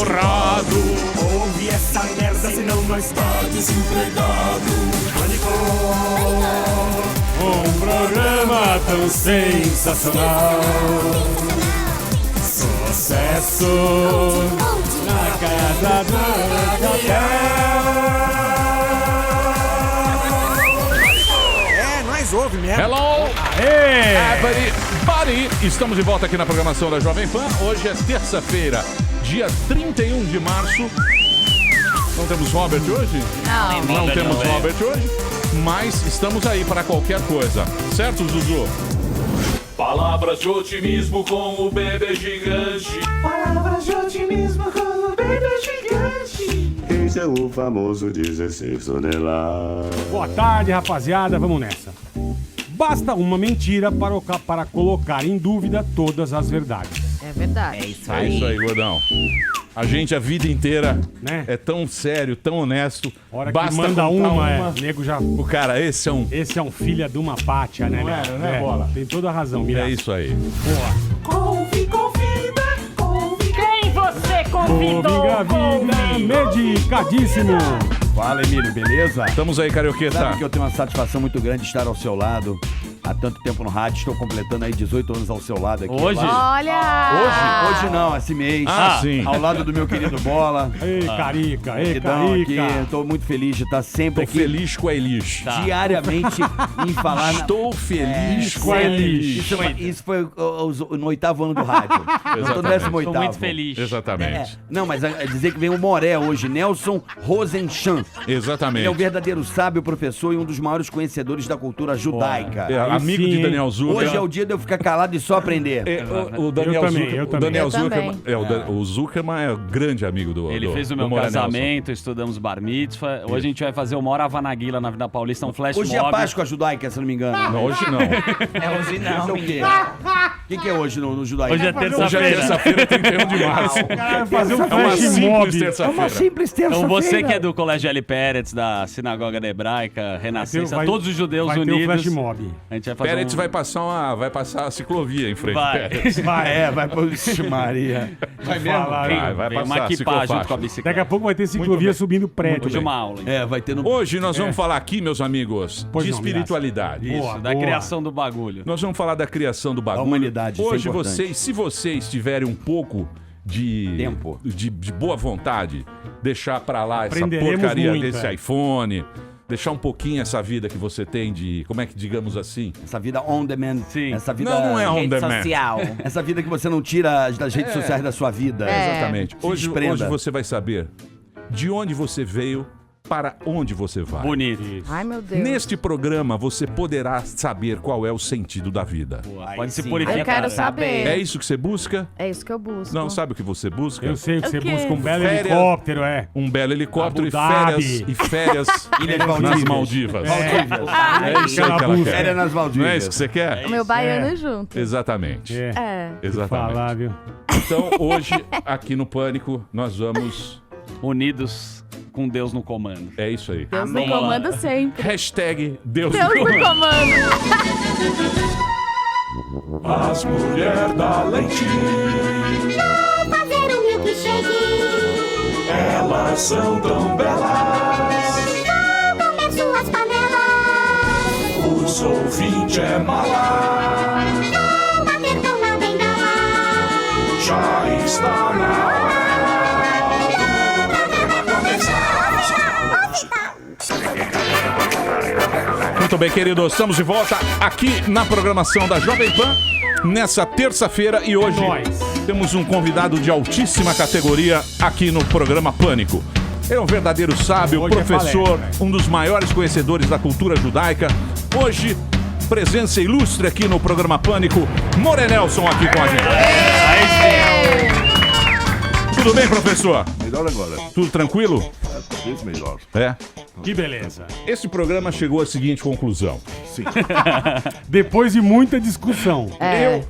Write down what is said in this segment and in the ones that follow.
borrado. Ouve essa merda, senão nós tá desempregado. Pânico. Um programa tão sensacional. Sucesso na casa do Nós ouve mesmo. Hello, everybody! Estamos de volta aqui na programação da Jovem Pan. Hoje é terça-feira, dia 31 de março. Não temos Robert hoje? Não temos Robert hoje, mas estamos aí para qualquer coisa. Certo, Zuzu? Palavras de otimismo com o bebê gigante. Palavras de otimismo com o bebê gigante. Esse é o famoso 16 toneladas. Boa tarde, rapaziada. Vamos nessa. Basta uma mentira para colocar em dúvida todas as verdades. É verdade. É isso aí, gordão. A gente a vida inteira, né, é tão sério, tão honesto. Hora que basta manda uma, nego já... O cara, esse é um filho de uma pátia, né? Não é, né, Bola? Tem toda a razão, Mira. É isso aí. Boa. Quem você convidou? Medicadíssimo. Fala, Emílio, beleza? Estamos aí, Carioqueta. Sabe que eu tenho uma satisfação muito grande de estar ao seu lado há tanto tempo no rádio. Estou completando aí 18 anos ao seu lado aqui. Hoje? Olha! Hoje não, esse mês. Sim. Ao lado do meu querido Bola. Ei, Carica, ei, Queridão aqui. Carica. Estou muito feliz de estar sempre Tô aqui. feliz com a Elis. Diariamente em falar. Estou feliz com a sério. Elis. Isso foi no 8º ano do rádio. Eu tô no 18º. Tô muito feliz. Exatamente. Não, mas é dizer que vem o Moré hoje, Nelson Rosenchan. Exatamente. Ele é um verdadeiro sábio, professor e um dos maiores conhecedores da cultura judaica. É, amigo sim, de hein? Daniel Zuckerman. Hoje é o dia de eu ficar calado e só aprender. O Daniel Eu também, Zuckerman. eu O também. Daniel Eu também. Zuckerman. O Zuckerman é o grande amigo do Ele fez o meu Moré casamento, estudamos bar mitzvah. Hoje a gente vai fazer o Mora Vanaguila na Vida Paulista, um flash Hoje é mob. a Páscoa judaica, se não me engano. Nelson. Não, hoje não. É hoje não. Hoje é o quê? O que é hoje no judaico? Hoje é Hoje é terça-feira. terça-feira, 31 de março. Vai fazer um É uma flash simples mob. terça-feira. Simples terça-feira. Então você que é do Colégio L. Pérez, da Sinagoga da Hebraica, Renascença, Vai- todos os judeus vai ter unidos. um flash mob. A gente vai fazer Pérez vai passar a ciclovia em frente. Vai. Pérez. Vai pro Maria. Vai mesmo? Vai Vem uma passar a equipagem ciclofaixa. junto com a bicicleta. Daqui a pouco vai ter ciclovia subindo prédio. Hoje uma aula. hein? Vai ter no... Hoje nós vamos falar aqui, meus amigos, Pois de não, espiritualidade. Miraça. Isso, Boa, da boa. criação do bagulho. Nós vamos falar da criação do bagulho. Da humanidade, isso é Hoje importante. se vocês tiverem um pouco de Tempo. de boa vontade, deixar pra lá essa Aprenderemos porcaria muito, desse é. iPhone, deixar um pouquinho essa vida que você tem de, como é que digamos assim? Essa vida on demand. Sim. Essa vida... Não é on demand. Essa vida que você não tira das redes sociais da sua vida. Exatamente. Se Hoje desprenda. você vai saber de onde você veio, para onde você vai. Bonito. Ai, meu Deus. Neste programa você poderá saber qual é o sentido da vida. Pode se sim. purificar. Eu quero saber. É isso que você busca? É isso que eu busco. Não, sabe o que você busca? Eu sei que você O quê? busca um belo Férias. helicóptero, é. Um belo helicóptero Abu Dhabi. e férias Ilhas nas Maldivas. Maldivas. Ai, É isso aí que ela Aquela quer. Férias nas Maldivas. Não é isso que você quer? o meu baiano junto. Exatamente. É. Exatamente. Falar, viu? Então, hoje, aqui no Pânico, nós vamos... Unidos com Deus no comando. É isso aí. Deus no comando sempre. Hashtag Deus Deus no no comando. comando. As mulheres da leitinho, Fazer um milkshake. elas são tão belas. Vou comer suas panelas. Os ouvintes é mala. Vou bater com a bengala. Já está na hora do programa começar. Muito bem, queridos. Estamos de volta aqui na programação da Jovem Pan, nessa terça-feira. E hoje Nós. temos um convidado de altíssima categoria aqui no programa Pânico. Ele é um verdadeiro sábio, Hoje é professor, palestra. um dos maiores conhecedores da cultura judaica. Hoje, presença ilustre aqui no programa Pânico, Moré Nelson aqui com a gente. Tudo bem, professor? Melhor agora. Tudo tranquilo? Talvez melhor. É. Que beleza. Esse programa chegou à seguinte conclusão. Depois de muita discussão. É.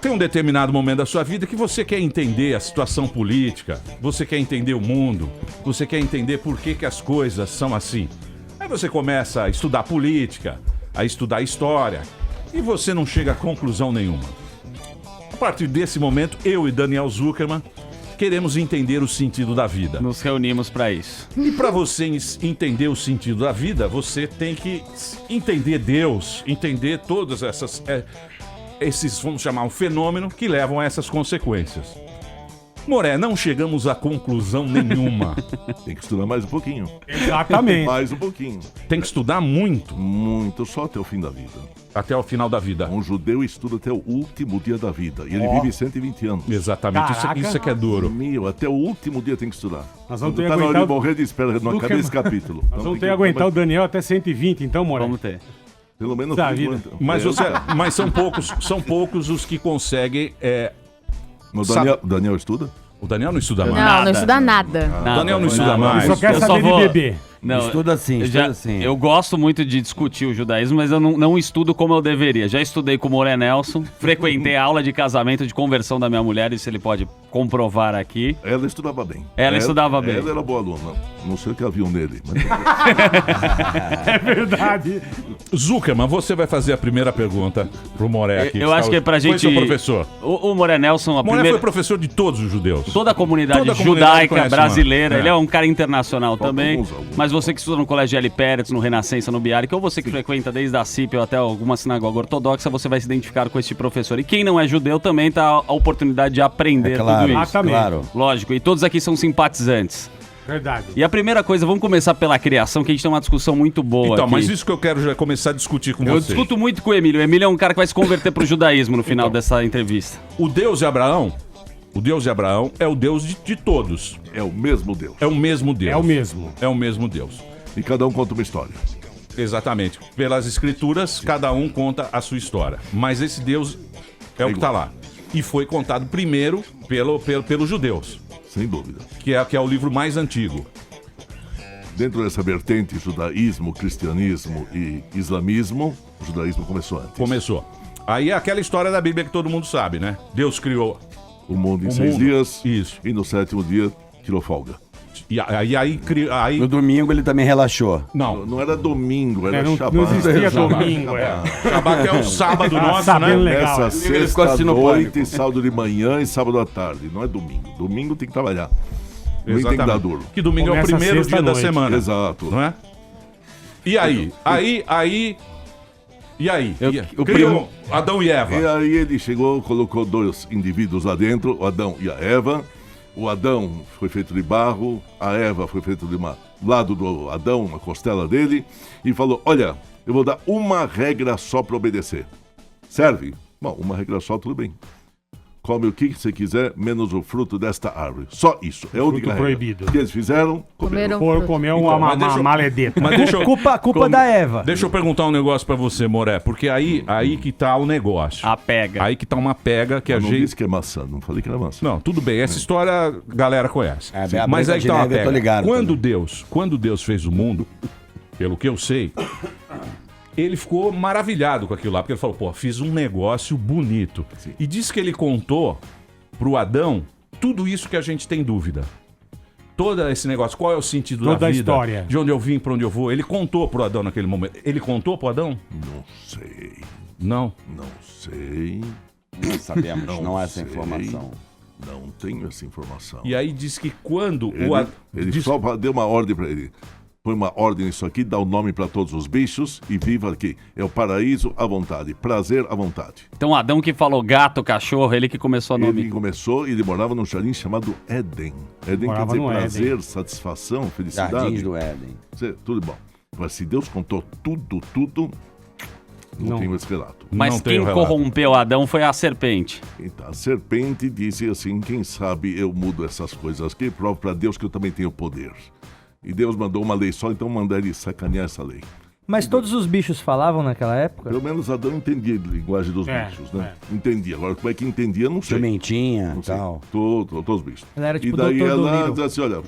Tem um determinado momento da sua vida que você quer entender a situação política, você quer entender o mundo, você quer entender por que as coisas são assim. Aí você começa a estudar política, a estudar história, e você não chega a conclusão nenhuma. A partir desse momento, eu e Daniel Zuckerman queremos entender o sentido da vida. Nos reunimos pra isso. E para você entender o sentido da vida, você tem que entender Deus, entender todas esses, vamos chamar, um fenômeno que levam a essas consequências. Moré, não chegamos a conclusão nenhuma. Tem que estudar mais um pouquinho. Exatamente. Mais um pouquinho. Tem que estudar muito. Muito, só até o fim da vida. Até o final da vida. Um judeu estuda até o último dia da vida. E ele vive 120 anos. Exatamente. Isso é que é duro. Meu, até o último dia tem que estudar. Nós vamos Quando ter tá que na hora de aguentar... morrer, espera, não acabei esse capítulo. Nós vamos ter que aguentar o Daniel até 120, então, Moré. Vamos ter. Pelo menos Da por vida. enquanto. Mas são poucos os que conseguem... O Daniel estuda? O Daniel não estuda mais. Não, não estuda nada. O Daniel não estuda mais. Ele só quer Eu só saber vou- de beber. Não, Estuda sim, estuda sim. Eu gosto muito de discutir o judaísmo, mas eu não estudo como eu deveria. Já estudei com o Moré Nelson, frequentei a aula de casamento de conversão da minha mulher, isso ele pode comprovar aqui. Ela estudava bem. Ela estudava bem. Ela era boa aluna. Não sei o que haviam nele. Mas... É verdade. Zuckerman, você vai fazer a primeira pergunta pro Moré aqui. Eu acho que é pra gente... Foi seu professor. O Moré Nelson, a Moré primeira... foi professor de todos os judeus. Toda a comunidade Toda a comunidade judaica conhece, brasileira, mano. ele é um cara internacional também. alguns. Mas você que estuda no Colégio L. Pérez, no Renascença, no Biaric, ou você que frequenta desde a CIP ou até alguma sinagoga ortodoxa, você vai se identificar com este professor. E quem não é judeu também tá a oportunidade de aprender tudo isso. Exatamente. claro. Lógico, e todos aqui são simpatizantes. Verdade. E a primeira coisa, vamos começar pela criação, que a gente tem uma discussão muito boa Então, aqui. mas isso que eu quero já começar a discutir com Eu vocês. discuto muito com o Emílio. O Emílio é um cara que vai se converter pro judaísmo no final dessa entrevista. O Deus de Abraão, é o Deus de todos. É o mesmo Deus. É o mesmo Deus. É o mesmo. É o mesmo Deus. E cada um conta uma história. Exatamente. Pelas escrituras, cada um conta a sua história. Mas esse Deus é o que está lá. E foi contado primeiro pelos judeus, Sem dúvida. que é o livro mais antigo. Dentro dessa vertente, judaísmo, cristianismo e islamismo, o judaísmo começou antes. Começou. Aí é aquela história da Bíblia que todo mundo sabe, né? Deus criou O mundo em o 6 mundo. dias. Isso. E no 7º dia, tirou folga. E aí No domingo ele também relaxou. não. Não era domingo, era Não Shabbat. existia Shabbat. domingo, é. Shabbat é o sábado Ah, nosso, sabendo né? legal. Essa Ele ficou assistindo sexta-noite, Pânico. sábado de manhã e sábado à tarde. Não é domingo. Domingo tem que trabalhar. Domingo tem que dar duro. Que domingo é o Começa primeiro dia da sexta-noite. semana. Exato. Não é? E aí? E aí? O Criou Adão e Eva. E aí ele chegou, colocou 2 indivíduos lá dentro, o Adão e a Eva. O Adão foi feito de barro, a Eva foi feita de lado do Adão, uma costela dele, e falou: olha, eu vou dar uma regra só para obedecer. Serve? Bom, uma regra só, tudo bem. Come o que você quiser, menos o fruto desta árvore. Só isso. É a única regra. proibido. O que eles fizeram? Comeram For fruta. comer Então, uma mas deixa eu- maledeta. Mas deixa eu, Culpa da Eva. deixa eu perguntar um negócio pra você, Moré, porque aí que tá o negócio. A pega. Aí que tá uma pega que a Eu não gente... disse que é maçã, não falei que era maçã. Não, tudo bem, essa história a galera conhece. É, a Mas Branca aí de tá uma Neve eu tô pega. ligado Quando Deus fez o mundo, pelo que eu sei, ele ficou maravilhado com aquilo lá, porque ele falou, pô, fiz um negócio bonito. E disse que ele contou pro Adão tudo isso que a gente tem dúvida. Todo esse negócio, qual é o sentido Toda da a vida, história. de onde eu vim, pra onde eu vou. Ele contou pro Adão naquele momento. Ele contou pro Adão? Não sei, Não. não sei, Não sabemos, Não não há essa sei. informação. não tenho essa informação. E aí diz que quando Ele, o Adão... ele só deu uma ordem para ele. Põe uma ordem nisso aqui, dá o nome para todos os bichos e viva aqui. É o paraíso à vontade, prazer à vontade. Então Adão que falou gato, cachorro, ele que começou a nome. Ele começou e ele morava num jardim chamado Éden. Éden quer Morava dizer no prazer, Éden. satisfação, felicidade. Jardins do Éden. Tudo bom. Mas se Deus contou tudo, não Não. tenho esse relato. Mas Não quem tem o relato. corrompeu Adão foi a serpente. Então, a serpente disse assim, quem sabe eu mudo essas coisas aqui, provo para Deus que eu também tenho poder. E Deus mandou uma lei só, então mandar ele sacanear essa lei. Mas todos os bichos falavam naquela época? Pelo menos Adão entendia a linguagem dos bichos, né? Entendia. Agora, como é que entendia, não sei. Jumentinha Não e sei. tal. Todos os bichos. Ele era tipo e daí Dr. ela Dolittle. diz assim, olha,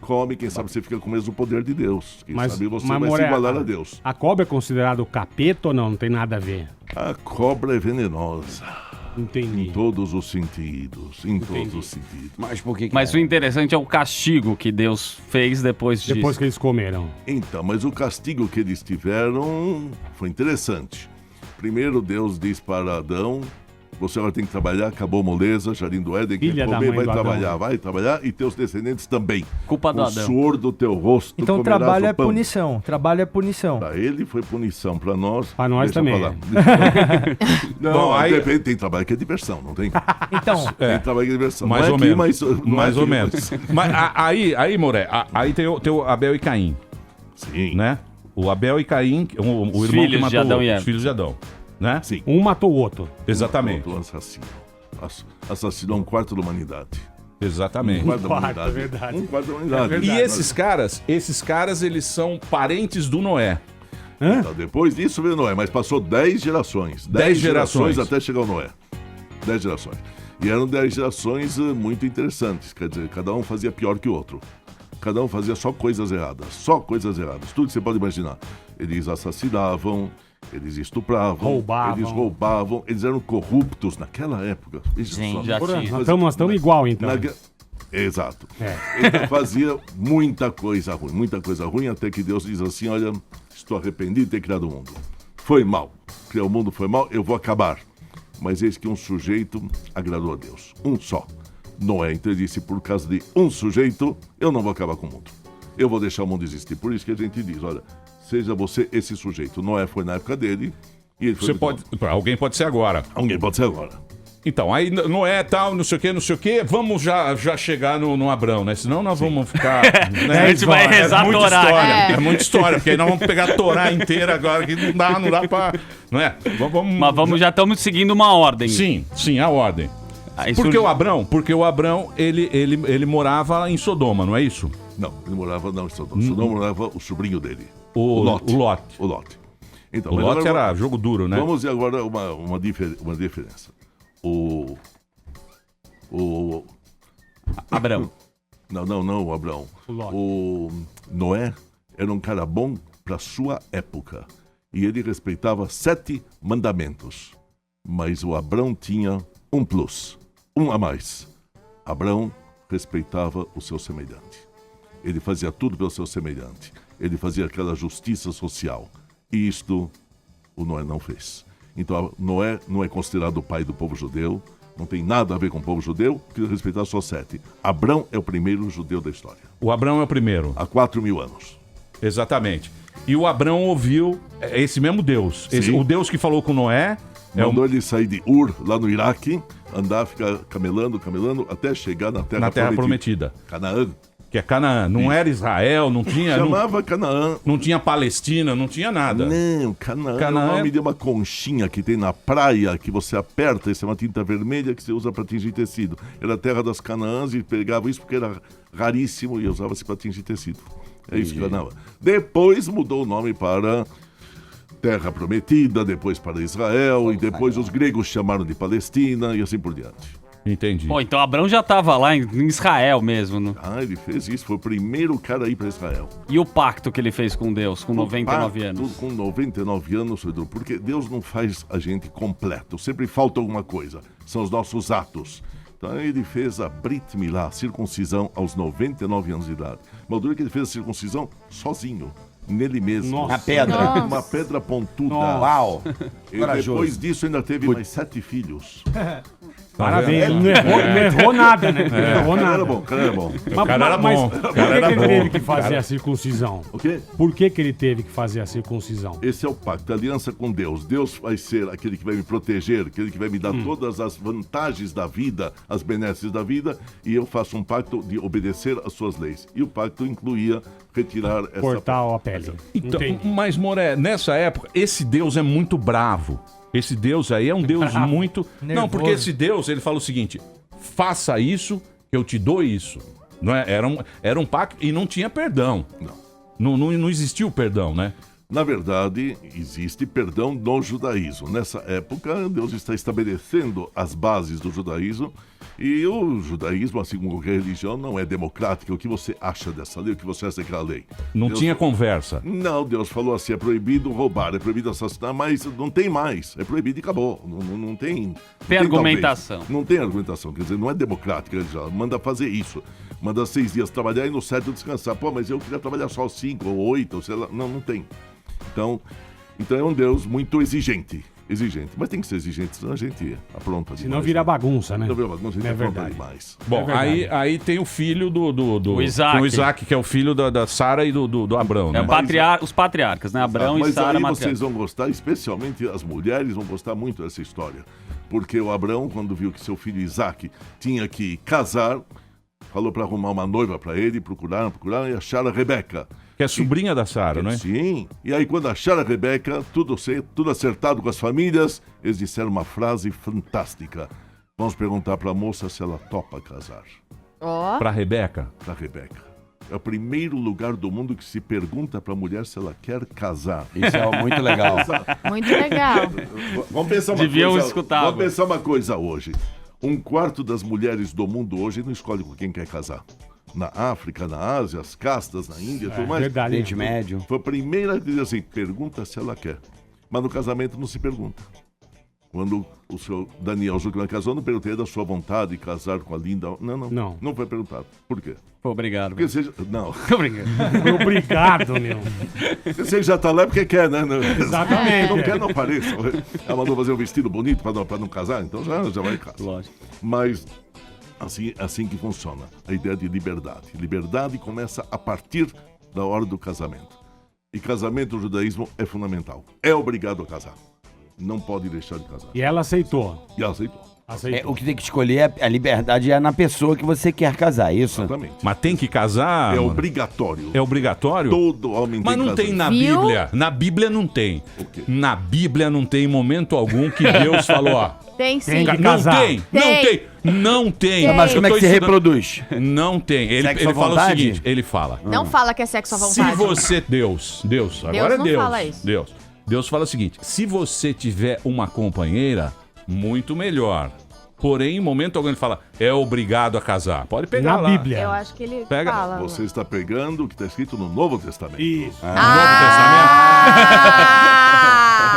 come, quem sabe você fica com o mesmo poder de Deus. Quem sabe você vai se Moré, igualar a Deus. A cobra é considerada o capeta ou não? Não tem nada a ver. A cobra é venenosa. Entendi. Em todos os sentidos. Em todos os sentidos. Mas por que Mas o interessante é o castigo que Deus fez depois disso. Depois que eles comeram. Então, mas o castigo que eles tiveram foi interessante. Primeiro Deus diz para Adão, Você agora tem que trabalhar, acabou a moleza, Jardim do Éden, quem Filha da comer mãe vai do Adão. trabalhar e teus descendentes também. Culpa do O Adão. suor do teu rosto Então comerás trabalho o é pão. punição. Trabalho é punição. Pra ele foi punição, pra nós... Pra nós deixa também, pra lá. é. Não, Bom, aí- depende, tem trabalho que é diversão, não tem? Então, Tem trabalho que é diversão. Mais Não é ou aqui, menos. mas- não é Mais ou aqui, menos. Mas aí, Moré, aí tem o Abel e Caim, Sim, né? O Abel e Caim, o Os irmão filhos que de matou Adão e os Eva. filhos de Adão, né? sim. Um matou o outro. Exatamente. Pronto, assassino. Assassinou um quarto da humanidade. Exatamente. Um quarto da quarto, humanidade. é verdade. Um quarto da humanidade. E esses caras, eles são parentes do Noé. Então, depois disso veio Noé, mas passou 10 gerações. 10 gerações. até chegar o Noé. 10 gerações. E eram 10 gerações muito interessantes. Quer dizer, cada um fazia pior que o outro. Cada um fazia só coisas erradas. Só coisas erradas. Tudo que você pode imaginar. Eles assassinavam, eles estupravam, Roubavam. eles eram corruptos naquela época. Veja Sim, só. já tinha. Nós estamos igual, então. Exato. É. Ele fazia muita coisa ruim, até que Deus diz assim, olha, estou arrependido de ter criado o mundo. Foi mal. Criar o mundo foi mal, eu vou acabar. Mas eis que um sujeito agradou a Deus. Um só. Noé, então ele disse, por causa de um sujeito, eu não vou acabar com o mundo. Eu vou deixar o mundo existir. Por isso que a gente diz, olha, seja você esse sujeito. Noé foi na época dele e ele foi... Alguém pode ser agora. Alguém pode ser agora. Então, aí Noé tal, não sei o que, vamos já chegar no Abrão, né? Senão nós vamos ficar... Né? A gente vai rezar muita Torá. história, É. é muita história, porque aí nós vamos pegar a Torá inteira agora, que não dá pra... Não é? Mas já estamos seguindo uma ordem. Sim, a ordem. Aí Porque surge- o Abrão, ele morava em Sodoma, não é isso? Não, ele morava não em Sodoma. Sodoma morava o sobrinho dele. O Lot. O Lot. Então, O mas Lot agora- era jogo duro, né? Vamos ver agora uma diferença. O Abrão. Não, o Abraão. O Noé era um cara bom para sua época. E ele respeitava 7 mandamentos. Mas o Abrão tinha um plus, um a mais. Abrão respeitava o seu semelhante. Ele fazia tudo pelo seu semelhante. Ele fazia aquela justiça social. E isto o Noé não fez. Então Noé não é considerado o pai do povo judeu. Não tem nada a ver com o povo judeu, que respeitar só 7. Abrão é o primeiro judeu da história. O Abrão é o primeiro. Há 4.000 anos. Exatamente. E o Abrão ouviu esse mesmo Deus. O Deus que falou com Noé... Mandou ele sair de Ur, lá no Iraque, andar, ficar camelando, até chegar na Terra Prometida. Canaã. Que é Canaã. Não era Israel, não tinha... Chamava Canaã. Não tinha Palestina, não tinha nada. Não, Canaã é o nome de uma conchinha que tem na praia, que você aperta, isso é uma tinta vermelha que você usa para tingir tecido. Era a terra das Canaãs e pegava isso porque era raríssimo e usava-se para tingir tecido. É isso que Canaã. Depois mudou o nome para Terra Prometida, depois para Israel, e depois os gregos chamaram de Palestina e assim por diante. Entendi. Pô, então Abrão já tava lá em Israel mesmo. Ele fez isso, foi o primeiro cara a ir para Israel. E o pacto que ele fez com Deus, com 99 anos? Com 99 anos, Pedro, porque Deus não faz a gente completo, sempre falta alguma coisa, são os nossos atos. Então ele fez a Brit Milá, a circuncisão, aos 99 anos de idade. Mas duro que ele fez a circuncisão sozinho, nele mesmo. Nossa. Na pedra. Nossa. Uma pedra pontuda. Nossa. Uau. E Corajoso. depois disso ainda teve mais 7 filhos. Parabéns, não errou nada, né? Não errou O cara nada. era bom, o cara era bom. O cara era bom. Por que ele teve que fazer a circuncisão? O quê? Por que ele teve que fazer a circuncisão? Esse é o pacto, a aliança com Deus. Deus vai ser aquele que vai me proteger, aquele que vai me dar todas as vantagens da vida, as benesses da vida, e eu faço um pacto de obedecer às suas leis. E o pacto incluía retirar essa... Cortar a pele. Então, Entendi. mas, Moré, nessa época, esse Deus é muito bravo. Esse Deus aí é um Deus muito... Não, Nervoso. porque esse Deus, ele fala o seguinte, faça isso, que eu te dou isso. Não é? Era um pacto e não tinha perdão. Não existiu perdão, né? Na verdade, existe perdão no judaísmo. Nessa época, Deus está estabelecendo as bases do judaísmo. E o judaísmo, assim como qualquer religião, não é democrática. O que você acha dessa lei? O que você acha daquela lei? Não Deus... tinha conversa. Não, Deus falou assim, é proibido roubar, é proibido assassinar, mas não tem mais. É proibido e acabou. Não tem... Tem argumentação. Não tem argumentação. Quer dizer, não é democrática. Ele já manda fazer isso. Manda 6 dias trabalhar e no 7 descansar. Pô, mas eu queria trabalhar só 5 ou 8, ou sei lá. Não tem. Então é um Deus muito exigente. exigente. Mas tem que ser exigente, senão a gente apronta demais. Senão vira bagunça, né? Senão vira bagunça, a gente É apronta verdade. demais. Bom, aí tem o filho do Isaac. o Isaac, que é o filho da Sara e do Abrão, né? Os patriarcas, né? Abrão e Mas Sara aí matriarca. vocês vão gostar, especialmente as mulheres vão gostar muito dessa história. Porque o Abrão, quando viu que seu filho Isaac tinha que casar, falou para arrumar uma noiva para ele, procuraram e acharam a Rebeca. Que é sobrinha da Sara, não é? Sim. E aí, quando acharam a Rebeca, tudo acertado com as famílias, eles disseram uma frase fantástica. Vamos perguntar para a moça se ela topa casar. Ó. Pra Rebeca. Para Rebeca. É o primeiro lugar do mundo que se pergunta para a mulher se ela quer casar. Isso é muito legal. Muito legal. Vamos pensar uma Deviam coisa. escutar. Vamos pensar uma coisa hoje. 1/4 das mulheres do mundo hoje não escolhe com quem quer casar. Na África, na Ásia, as castas, na Índia, tudo mais. Verdade. Oriente Médio. Foi a primeira que diz assim, pergunta se ela quer. Mas no casamento não se pergunta. Quando o seu Daniel Zuckerman casou, não perguntei da sua vontade de casar com a linda... Não. Não foi perguntado. Por quê? Pô, obrigado. Porque você... Não. Obrigado. Obrigado, meu. Porque você já tá lá é porque quer, né? Exatamente. Não quer, não apareça. Ela mandou fazer um vestido bonito para não casar, então já vai em casa. Lógico. Mas assim que funciona. A ideia de liberdade. Liberdade começa a partir da hora do casamento. E casamento no judaísmo é fundamental. É obrigado a casar. Não pode deixar de casar. E ela aceitou. E ela aceitou. O que tem que escolher, a liberdade é na pessoa que você quer casar, isso? Exatamente. Mas tem que casar? É mano? obrigatório. É obrigatório? Todo homem Mas tem que não tem casar. na Viu? Bíblia. Na Bíblia não tem. O quê? Na Bíblia não tem momento algum que Deus falou, ó. Tem sim. Tem que Não casar. tem, não tem, não tem. Mas como é que Eu se tô estudando- reproduz? Não tem. Ele Sexo à fala o vontade? seguinte, ele fala. Não fala que é sexo à Se vontade. você... Deus, agora é não Deus. fala isso. Deus fala o seguinte, se você tiver uma companheira, muito melhor. Porém, em momento algum ele fala, é obrigado a casar. Pode pegar Na lá. Bíblia. Eu acho que ele Pega. fala. Você está pegando o que está escrito no Novo Testamento. Isso. Ah!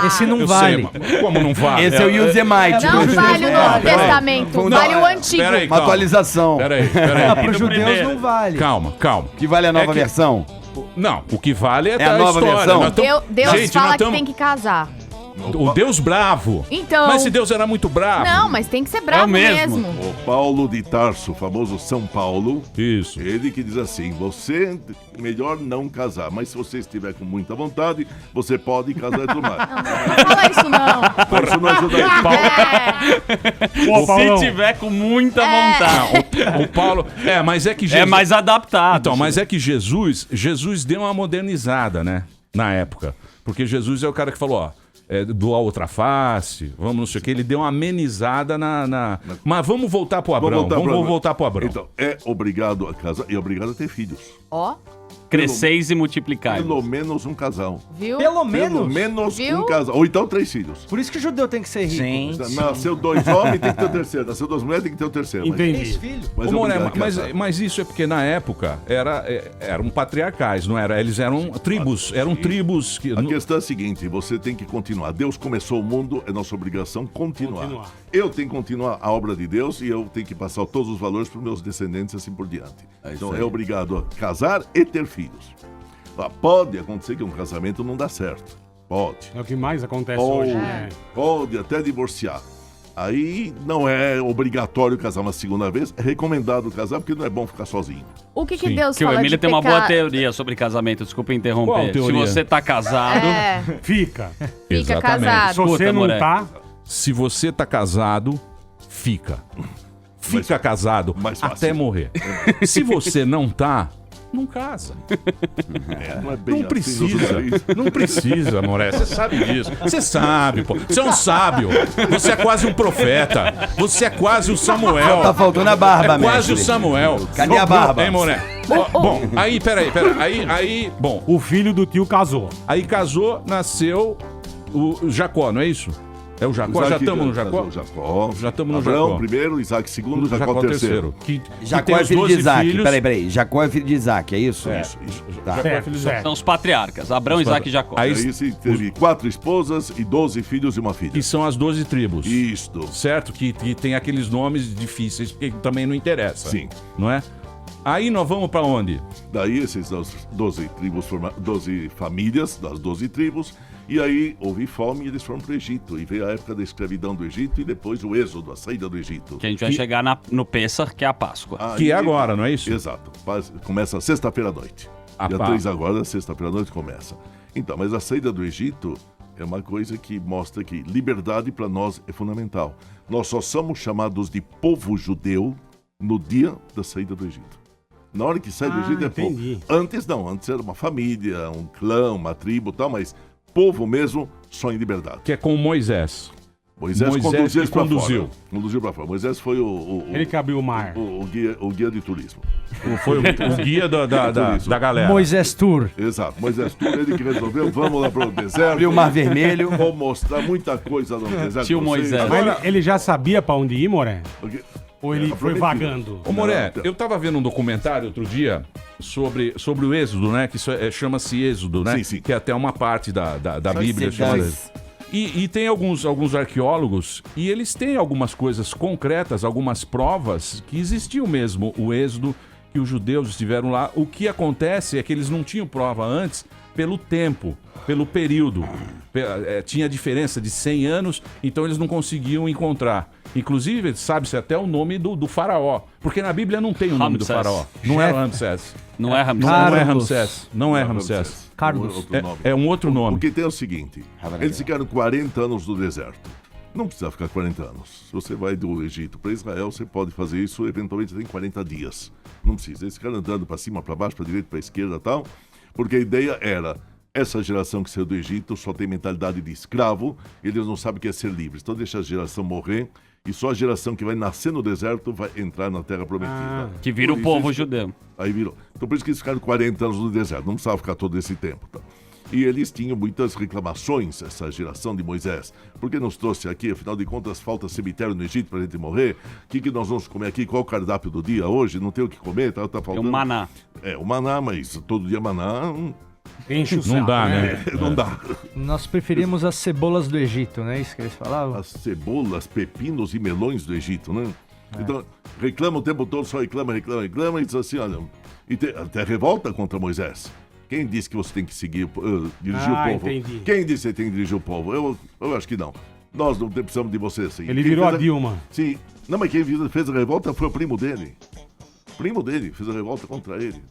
Esse não Eu vale. sei, mas como não vale? Esse é o Yosemite. Não vale o Novo peraí. Testamento, vale o Antigo. Peraí, Uma atualização. Peraí. Ah, para os No judeus primeiro. não vale. Calma. Que vale a nova É que- versão? Não, o que vale é, a da nova história. versão? Nós tamo- Deus Gente, fala nós que tamo- tem que casar. O Deus bravo. Então. Mas se Deus era muito bravo. Não, mas tem que ser bravo mesmo. mesmo. O Paulo de Tarso, o famoso São Paulo, Isso. ele que diz assim, você melhor não casar, mas se você estiver com muita vontade, você pode casar e tudo mais. Não fala isso não. Mas isso não ajuda É. Pô, Paulão. Se tiver com muita vontade. O Paulo. Mas é que É mais adaptado. Então, mas é que Jesus deu uma modernizada, né? Na época. Porque Jesus é o cara que falou, ó, do a outra face, vamos não sei o que, ele deu uma amenizada Mas vamos voltar pro Abrão. Vamos voltar pro Abrão. Então, é obrigado a casar e é obrigado a ter filhos. Ó, Cresceis e multiplicai. Pelo menos um casal. viu? Pelo Pelo menos. menos Viu? um casal. Ou então 3 filhos. Por isso que o judeu tem que ser rico. Nasceu 2 homens, tem que ter o terceiro. Nasceu 2 mulheres, tem que ter o terceiro. Entendi. 3 filhos. Mas Ô, é Moré, obrigado a casar. mas isso é porque na época eram patriarcais, não era? Eles eram tribos, que... A questão é a seguinte, você tem que continuar. Deus começou o mundo, é nossa obrigação continuar. Continuar. Eu tenho que continuar a obra de Deus e eu tenho que passar todos os valores para os meus descendentes e assim por diante. Então é obrigado a casar e ter filhos. Pode acontecer que um casamento não dá certo. Pode. É o que mais acontece Ou hoje, né? pode até divorciar. Aí não é obrigatório casar uma segunda vez, é recomendado casar porque não é bom ficar sozinho. O que Sim. Deus Que o fala Emílio de tem uma boa pecar- teoria sobre casamento, desculpa Qual interromper. teoria? Se você tá casado, É, Fica. fica Exatamente. casado. Se você Puta, não moleque. tá, Se você tá casado, fica. Fica casado mais fácil. até morrer. Se você não tá, não casa. Não é bem Não assim, precisa. Luiz. Não precisa, Moré. Você sabe disso. Você sabe, pô. Você é um sábio. Você é quase um profeta. Você é quase o Samuel. Tá faltando a barba, É quase o mestre. Samuel. Cadê a barba? Hein, Moré? Bom, aí, peraí. Bom, o filho do tio casou. aí casou, nasceu o Jacó, não é isso? É o Jacó? Isaac Já estamos no Jacó? Jacó. Já estamos no Abraão Jacó. primeiro, Isaac segundo, Jacó terceiro. Que Jacó tem é os filho de 12 Isaac. filhos. Peraí. Jacó é filho de Isaac, é isso? É. Isso. Tá. Jacó é Certo, filho de certo. são os patriarcas, Abrão, Isaac e Jacó. Aí- Aí se teve 4 esposas e 12 filhos e uma filha. Que são as 12 tribos. Isto. Certo? Que tem aqueles nomes difíceis, porque também não interessa. Sim. Não é? Aí nós vamos pra onde? Daí esses 12 tribos, 12 famílias das 12 tribos, e aí houve fome e eles foram para o Egito. E veio a época da escravidão do Egito e depois o êxodo, a saída do Egito. Que a gente vai chegar no Pessah, que é a Páscoa. Aí, Que é agora, não é isso? Exato. Começa sexta-feira à noite. Dia 3 agora, sexta-feira à noite começa. Então, mas a saída do Egito é uma coisa que mostra que liberdade para nós é fundamental. Nós só somos chamados de povo judeu no dia da saída do Egito. Na hora que sai do Egito é povo. Antes não, antes era uma família, um clã, uma tribo e tal, mas povo mesmo só em liberdade. Que é com Moisés. Moisés conduziu eles pra conduziu. fora. Conduziu para fora. Moisés foi Ele que abriu o mar. o guia de turismo. Foi o guia da galera. Moisés Tour. Exato. Moisés Tour, ele que resolveu, vamos lá pro deserto. Abriu o Mar Vermelho. Vou mostrar muita coisa no deserto. Tio Moisés. Mas ele já sabia pra onde ir, Moré? Porque- Ou ele foi prometido. vagando? Ô, Moré, eu tava vendo um documentário outro dia sobre o Êxodo, né? Que isso chama-se Êxodo, né? Sim, sim. Que é até uma parte da Bíblia chamada. E tem alguns arqueólogos e eles têm algumas coisas concretas, algumas provas que existiu mesmo o Êxodo, que os judeus estiveram lá. O que acontece é que eles não tinham prova antes pelo tempo, pelo período. Tinha diferença de 100 anos, então eles não conseguiam encontrar. Inclusive, sabe-se até o nome do faraó, porque na Bíblia não tem o nome do Ramsés. faraó. Não é Ramsés. Não é Ramsés. Não é Carlos. Ramsés. Não é Ramsés. Carlos. Outro nome. É um outro nome. O que tem é o seguinte, eles ficaram 40 anos no deserto. Não precisa ficar 40 anos. Se você vai do Egito para Israel, você pode fazer isso, eventualmente tem 40 dias. Não precisa. Eles ficaram andando para cima, para baixo, para direita, para esquerda e tal, porque a ideia era, essa geração que saiu do Egito só tem mentalidade de escravo, eles não sabem o que é ser livres. Então deixa a geração morrer e só a geração que vai nascer no deserto vai entrar na terra prometida. Que vira o Por povo isso, judeu. Aí virou. Então por isso que eles ficaram 40 anos no deserto, não precisava ficar todo esse tempo. Tá? E eles tinham muitas reclamações, essa geração de Moisés. Porque nos trouxe aqui, afinal de contas, falta cemitério no Egito pra gente morrer. O que nós vamos comer aqui? Qual o cardápio do dia hoje? Não tem o que comer, tá É faltando. um maná. É, o maná, mas todo dia maná Enche o Não saco, dá, né? não dá. Nós preferimos as cebolas do Egito, não é isso que eles falavam? As cebolas, pepinos e melões do Egito, né? Então, reclama o tempo todo, só reclama, e diz assim, olha, até revolta contra Moisés. Quem disse que você tem que seguir, dirigir o povo? Entendi. Quem disse que você tem que dirigir o povo? Eu acho que não. Nós não precisamos de você assim. Ele Quem virou fez a Dilma. Sim. Não, mas quem fez a revolta foi o primo dele. O primo dele fez a revolta contra ele.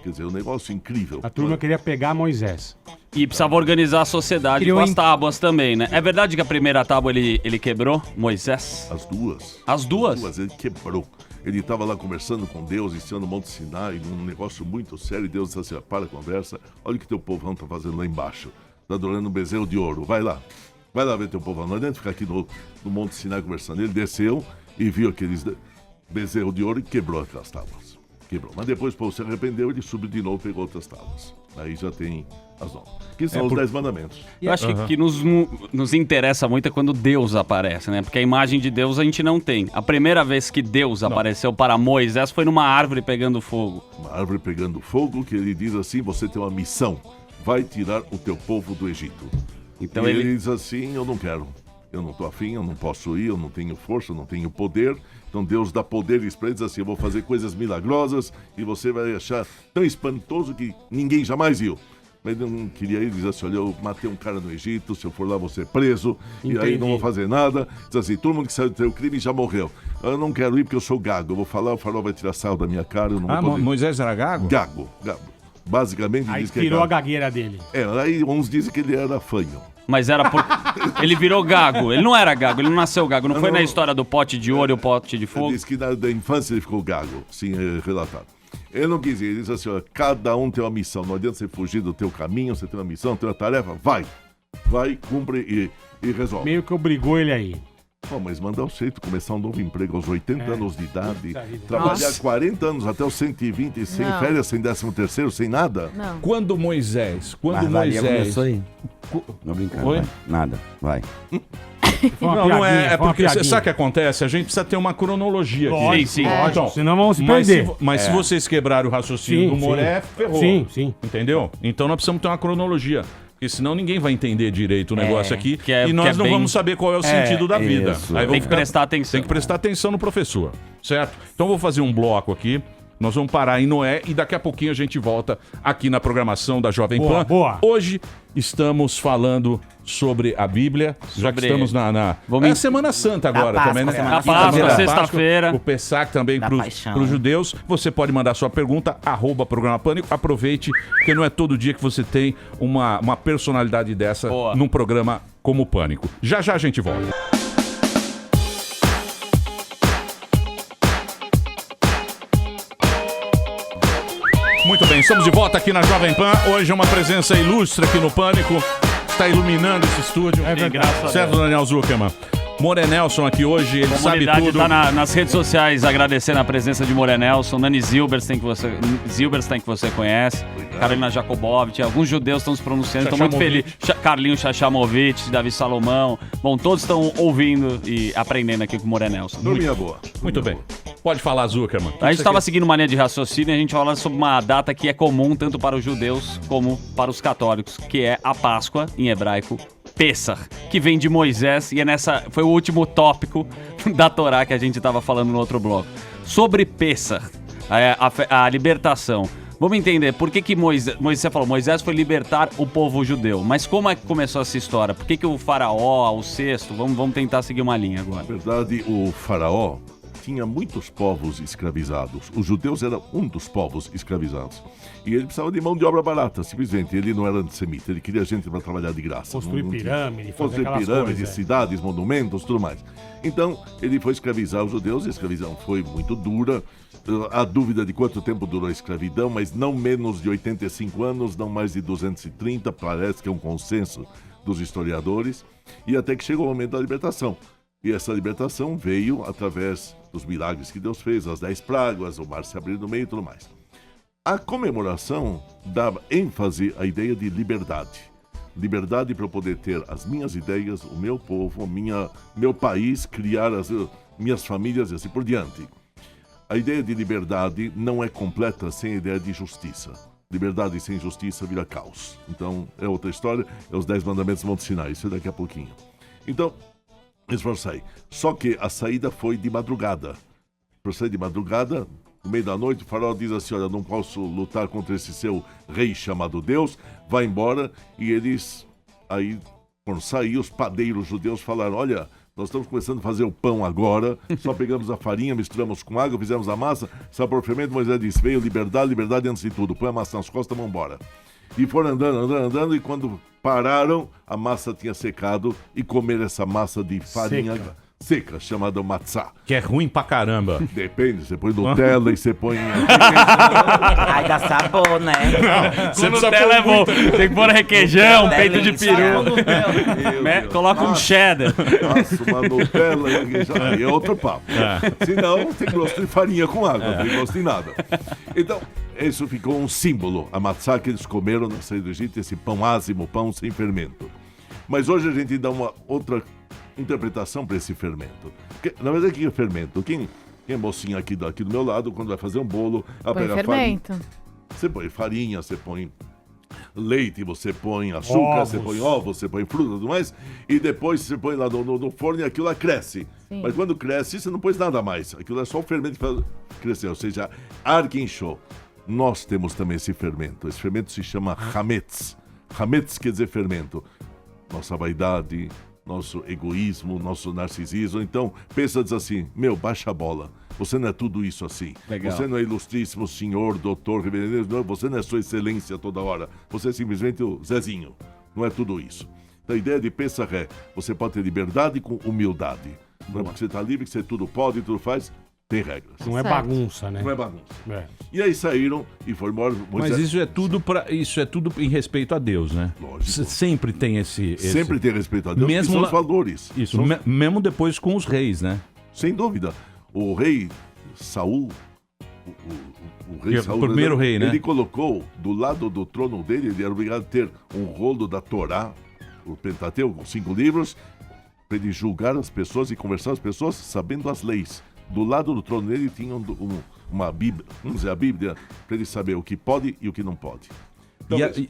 Quer dizer, um negócio incrível. A turma queria pegar Moisés. E precisava organizar a sociedade Criou com as tábuas também, né? É verdade que a primeira tábua ele quebrou, Moisés? As duas. As duas? Ele quebrou. Ele estava lá conversando com Deus, ensinando o Monte Sinai, num negócio muito sério, e Deus disse assim, para a conversa, olha o que teu povão está fazendo lá embaixo. Está adorando um bezerro de ouro, vai lá ver teu povão. Não adianta ficar aqui no Monte Sinai conversando. Ele desceu e viu aqueles bezerro de ouro e quebrou aquelas tábuas. Quebrou. Mas depois o povo se arrependeu, ele subiu de novo e pegou outras tábuas. Aí já tem as novas. Que são os 10 mandamentos. Eu acho que nos interessa muito é quando Deus aparece, né? Porque a imagem de Deus a gente não tem. A primeira vez que Deus apareceu para Moisés foi numa árvore pegando fogo. Uma árvore pegando fogo, que ele diz assim, você tem uma missão. Vai tirar o teu povo do Egito. Então e ele ele diz assim, eu não quero. Eu não tô afim, eu não posso ir, eu não tenho força, eu não tenho poder. Então Deus dá poderes para eles assim, eu vou fazer coisas milagrosas e você vai achar tão espantoso que ninguém jamais viu. Mas eu não queria ir, diz assim, olha, eu matei um cara no Egito, se eu for lá vou ser preso, e aí não vou fazer nada. Diz assim, todo mundo que saiu do teu crime já morreu. Eu não quero ir porque eu sou gago, eu vou falar, o farol vai tirar sarro da minha cara, eu não vou poder. Moisés era gago? Gago. Basicamente Aí diz que é tirou a gago. gagueira dele. Aí uns dizem que ele era fanho. Mas era por... Ele virou gago. Ele não era gago, ele não nasceu gago. Não foi na história do pote de ouro e o pote de fogo? Ele diz que da infância ele ficou gago, sim, é relatado. Ele não quis ir, ele disse assim, ó, cada um tem uma missão, não adianta você fugir do teu caminho, você tem uma missão, tem uma tarefa, vai, cumpre e resolve. Meio que obrigou ele aí. Pô, mas mandar o jeito, começar um novo emprego aos 80 anos de idade, trabalhar Nossa. 40 anos até os 120, sem Não. férias, sem 13º, sem nada. Não. Quando Moisés... começou aí. Não brincar. Oi? Vai. Nada, vai. Foi uma Não é piadinha, foi uma porque piadinha. sabe o que acontece? A gente precisa ter uma cronologia aqui. Lógico, Sim, sim. lógico, senão vamos se Mas, perder. se vocês quebrarem o raciocínio Sim, do Moré, sim. ferrou. Sim. Entendeu? Então nós precisamos ter uma cronologia. Porque senão ninguém vai entender direito o negócio aqui. E nós não vamos saber qual é o sentido da vida. isso. Aí Tem que prestar atenção. Tem que prestar atenção no professor, certo? Então eu vou fazer um bloco aqui Nós vamos parar em Noé e daqui a pouquinho a gente volta aqui na programação da Jovem Pan. Boa. Hoje estamos falando sobre a Bíblia, já que estamos na Semana Santa agora Páscoa, também, né? Semana Páscoa, sexta-feira. O Pessac também Da para paixão. os judeus. Você pode mandar sua pergunta, @Programa Pânico. Aproveite, porque não é todo dia que você tem uma personalidade dessa num programa como o Pânico. Já já a gente volta. Muito bem, estamos de volta aqui na Jovem Pan. Hoje é uma presença ilustre aqui no Pânico. Está iluminando esse estúdio. É verdade. Certo, Daniel Zuckerman? Morenelson aqui hoje, ele sabe tudo. A comunidade está nas redes sociais agradecendo a presença de Morenelson, Nani Zilberstein, que você conhece, Carolina Jakubowicz, alguns judeus estão se pronunciando, estou muito feliz. Carlinho Chachamovitch, Davi Salomão. Bom, todos estão ouvindo e aprendendo aqui com o Morenelson. Dorminha boa. Muito bem. Pode falar, Zuckerman. A gente estava seguindo uma linha de raciocínio e a gente fala sobre uma data que é comum tanto para os judeus como para os católicos, que é a Páscoa, em hebraico, Pessach, que vem de Moisés e foi o último tópico da Torá que a gente estava falando no outro bloco. Sobre Pessach, a libertação. Vamos entender por que você falou, Moisés foi libertar o povo judeu. Mas como é que começou essa história? Por que o faraó, o sexto, vamos tentar seguir uma linha agora. Na verdade, o faraó tinha muitos povos escravizados. Os judeus eram um dos povos escravizados. E ele precisava de mão de obra barata, simplesmente. Ele não era antissemita, ele queria gente para trabalhar de graça. Construir pirâmide, fazer pirâmides, cidades, monumentos, tudo mais. Então, ele foi escravizar os judeus, e a escravidão foi muito dura. Há dúvida de quanto tempo durou a escravidão, mas não menos de 85 anos, não mais de 230, parece que é um consenso dos historiadores. E até que chegou o momento da libertação. E essa libertação veio através dos milagres que Deus fez, as 10 pragas, o mar se abrir no meio e tudo mais. A comemoração dava ênfase à ideia de liberdade. Liberdade para eu poder ter as minhas ideias, o meu povo, meu país, criar as minhas famílias e assim por diante. A ideia de liberdade não é completa sem a ideia de justiça. Liberdade sem justiça vira caos. Então, é outra história, os 10 mandamentos vão te ensinar isso daqui a pouquinho. Então, eles foram sair. Só que a saída foi de madrugada. Para sair de madrugada, no meio da noite, o faraó diz assim, olha, não posso lutar contra esse seu rei chamado Deus, vai embora. E eles, aí, quando sair, os padeiros judeus falaram, olha, nós estamos começando a fazer o pão agora, só pegamos a farinha, misturamos com água, fizemos a massa, sabe por fermento, Moisés disse, veio liberdade antes de tudo, põe a massa nas costas, vamos embora. E foram andando, e quando pararam, a massa tinha secado, e comeram essa massa de farinha seca chamada matzá. Que é ruim pra caramba. Depende, você põe Nutella e você põe... Ai, dá sabor, né? Não, Nutella é bom. Tem que pôr requeijão, peito de peru. Coloca um cheddar. Nossa, uma Nutella e é outro papo. Senão, tem gosto de farinha com água, não tem gosto de nada. Então, isso ficou um símbolo. A matzá que eles comeram na saída do Egito, esse pão ázimo, pão sem fermento. Mas hoje a gente dá uma outra interpretação para esse fermento. Porque, na verdade, o que é fermento? Quem é mocinha aqui do meu lado, quando vai fazer um bolo, ela pega fermento. Farinha. Você põe farinha, você põe leite, você põe açúcar, você põe ovos, você põe fruta e tudo mais, e depois você põe lá no forno e aquilo lá cresce. Sim. Mas quando cresce, você não pôs nada mais. Aquilo é só o fermento que faz crescer, ou seja, ar que inchou. Nós temos também esse fermento. Esse fermento se chama hametz. Hametz quer dizer fermento. Nossa vaidade, nosso egoísmo, nosso narcisismo. Então, pensa, diz assim, baixa a bola. Você não é tudo isso assim. Legal. Você não é ilustríssimo senhor, doutor, reverendo. Você não é sua excelência toda hora. Você é simplesmente o Zezinho. Não é tudo isso. Então, a ideia de pensar é, você pode ter liberdade com humildade. Não é porque você está livre, que você tudo pode, tudo faz. Tem regras. Não é bagunça, né? Não é bagunça. É. E aí saíram e foram embora. Mas isso é tudo em respeito a Deus, né? Lógico. Sempre tem esse... Sempre tem respeito a Deus, mesmo são os valores. Isso, mesmo depois com os reis, né? Sem dúvida. O rei Saul, o rei Saul, o primeiro rei, né? Ele colocou do lado do trono dele, ele era obrigado a ter um rolo da Torá, o Pentateuco, com 5 livros, para ele julgar as pessoas e conversar com as pessoas sabendo as leis. Do lado do trono dele tinha uma Bíblia, vamos dizer, a Bíblia, para ele saber o que pode e o que não pode.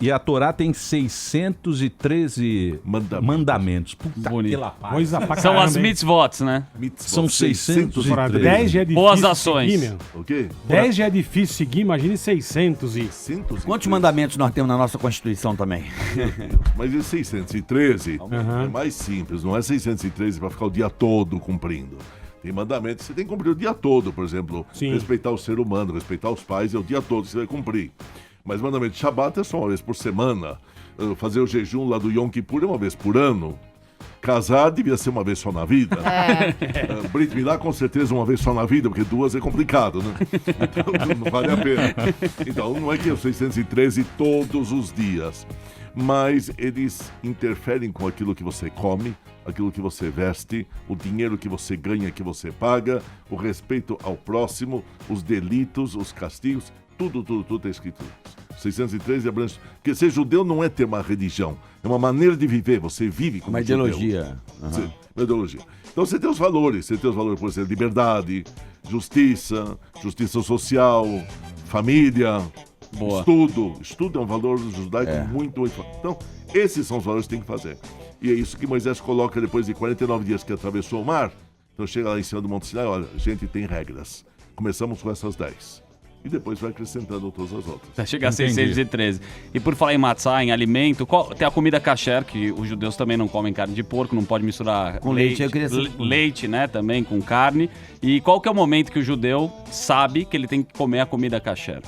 E a Torá tem 613 mandamentos. Puta Bonito. que la paz. Coisa pra São caramba, as hein? mitzvot, né? São 613. 10 já é difícil Boas ações. seguir, meu. O quê? 10 já é difícil seguir, imagine 600 e... 613. Quantos mandamentos nós temos na nossa Constituição também? Mas esse 613 é mais simples, não é 613 para ficar o dia todo cumprindo. Tem mandamentos que você tem que cumprir o dia todo, por exemplo, Sim. respeitar o ser humano, respeitar os pais, é o dia todo que você vai cumprir. Mas mandamento de Shabat é só uma vez por semana. Fazer o jejum lá do Yom Kippur é uma vez por ano. Casar devia ser uma vez só na vida. Brit Milá com certeza uma vez só na vida, porque duas é complicado, né? Então não vale a pena. Então não é que é 613 todos os dias. Mas eles interferem com aquilo que você come, aquilo que você veste, o dinheiro que você ganha, que você paga, o respeito ao próximo, os delitos, os castigos, tudo está escrito. 613 abrange. Porque ser judeu não é ter uma religião, é uma maneira de viver. Você vive como Uma judeu. ideologia. Uma ideologia. Então você tem os valores, por exemplo, liberdade, justiça social, família, Boa. estudo. Estudo é um valor judaico muito forte. Então, esses são os valores que tem que fazer. E é isso que Moisés coloca depois de 49 dias que atravessou o mar. Então chega lá em cima do Monte Sinai, olha, a gente tem regras. Começamos com essas 10. E depois vai acrescentando todas as outras. Vai chegar a 613. E por falar em matzah, em alimento, tem a comida kasher, que os judeus também não comem carne de porco, não pode misturar Com leite, eu queria saber. leite, né, também com carne. E qual que é o momento que o judeu sabe que ele tem que comer a comida kasher?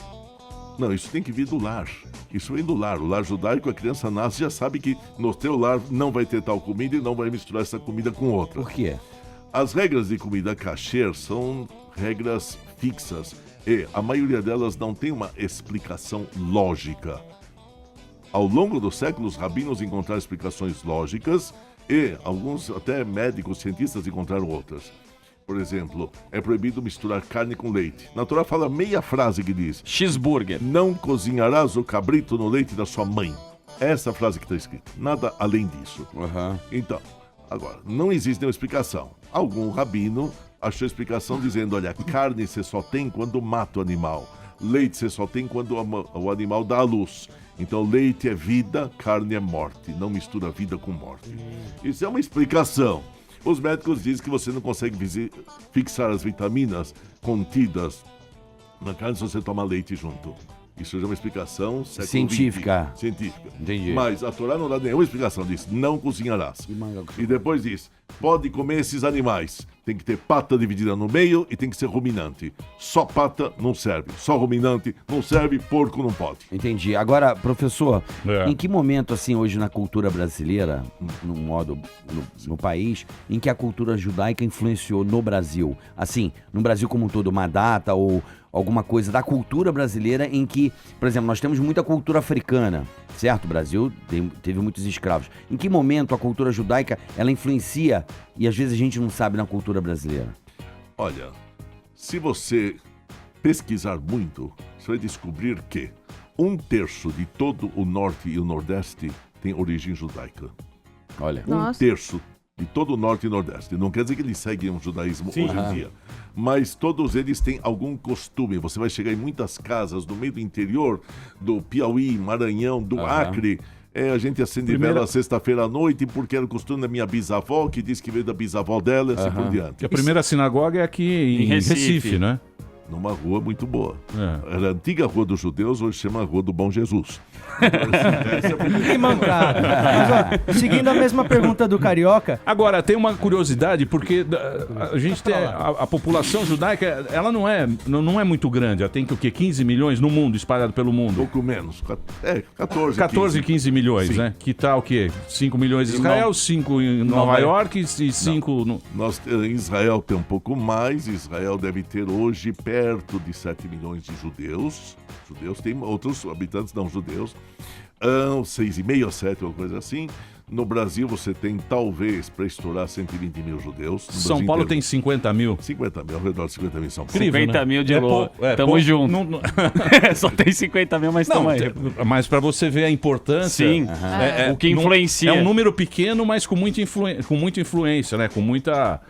Não, isso tem que vir do lar. Isso vem do lar. O lar judaico, a criança nasce já sabe que no teu lar não vai ter tal comida e não vai misturar essa comida com outra. Por quê? As regras de comida kasher são regras fixas e a maioria delas não tem uma explicação lógica. Ao longo dos séculos, rabinos encontraram explicações lógicas e alguns até médicos, cientistas encontraram outras. Por exemplo, é proibido misturar carne com leite. Na Torá fala meia frase que diz: cheeseburger. Não cozinharás o cabrito no leite da sua mãe. Essa frase que está escrita. Nada além disso. Então, agora, não existe nenhuma explicação. Algum rabino achou explicação dizendo, olha, carne você só tem quando mata o animal. Leite você só tem quando o animal dá à luz. Então leite é vida, carne é morte. Não mistura vida com morte. Isso é uma explicação. Os médicos dizem que você não consegue fixar as vitaminas contidas na carne se você toma leite junto. Isso já é uma explicação científica. Científica. Entendi. Mas a Torá não dá nenhuma explicação disso. Não cozinharás. E depois diz, pode comer esses animais. Tem que ter pata dividida no meio e tem que ser ruminante. Só pata não serve. Só ruminante não serve, porco não pode. Entendi. Agora, professor, em que momento, assim, hoje na cultura brasileira, no país, em que a cultura judaica influenciou no Brasil? Assim, no Brasil como um todo, uma data ou alguma coisa da cultura brasileira em que, por exemplo, nós temos muita cultura africana, certo? O Brasil teve muitos escravos. Em que momento a cultura judaica, ela influencia e às vezes a gente não sabe na cultura brasileira? Olha, se você pesquisar muito, você vai descobrir que 1/3 de todo o norte e o nordeste tem origem judaica. Olha. 1/3 de todo o norte e nordeste. Não quer dizer que eles seguem o judaísmo hoje em dia. Mas todos eles têm algum costume. Você vai chegar em muitas casas no meio do interior, do Piauí, Maranhão, do Acre. A gente acende vela sexta-feira à noite porque era o costume da minha bisavó, que diz que veio da bisavó dela, assim por diante. E a primeira sinagoga é aqui em Recife, né? Numa rua muito boa. Era a antiga Rua dos Judeus, hoje chama Rua do Bom Jesus. Que mancada. Mas, ó, seguindo a mesma pergunta do Carioca... Agora, tem uma curiosidade, porque a gente tem a população judaica, ela não é muito grande. Ela tem o quê? 15 milhões no mundo, espalhado pelo mundo? Pouco menos. 14, 15 milhões, sim, né? Que tá o quê? 5 milhões em Israel, 5 em Nova York e 5... Em Israel tem um pouco mais. Israel deve ter hoje perto de 7 milhões de judeus. Judeus tem outros habitantes não judeus. 6,5 ou 7, uma coisa assim. No Brasil você tem, talvez, para estourar 120 mil judeus. No São Brasil Paulo inteiro. tem 50 mil. 50 mil, ao redor de 50 mil em São Paulo. Incrível, 50 né? mil de louco. Tamo junto. Só tem 50 mil, mas tamo aí. Mas para você ver a importância... Sim. O que influencia. É um número pequeno, mas com muita influência, né? Com muita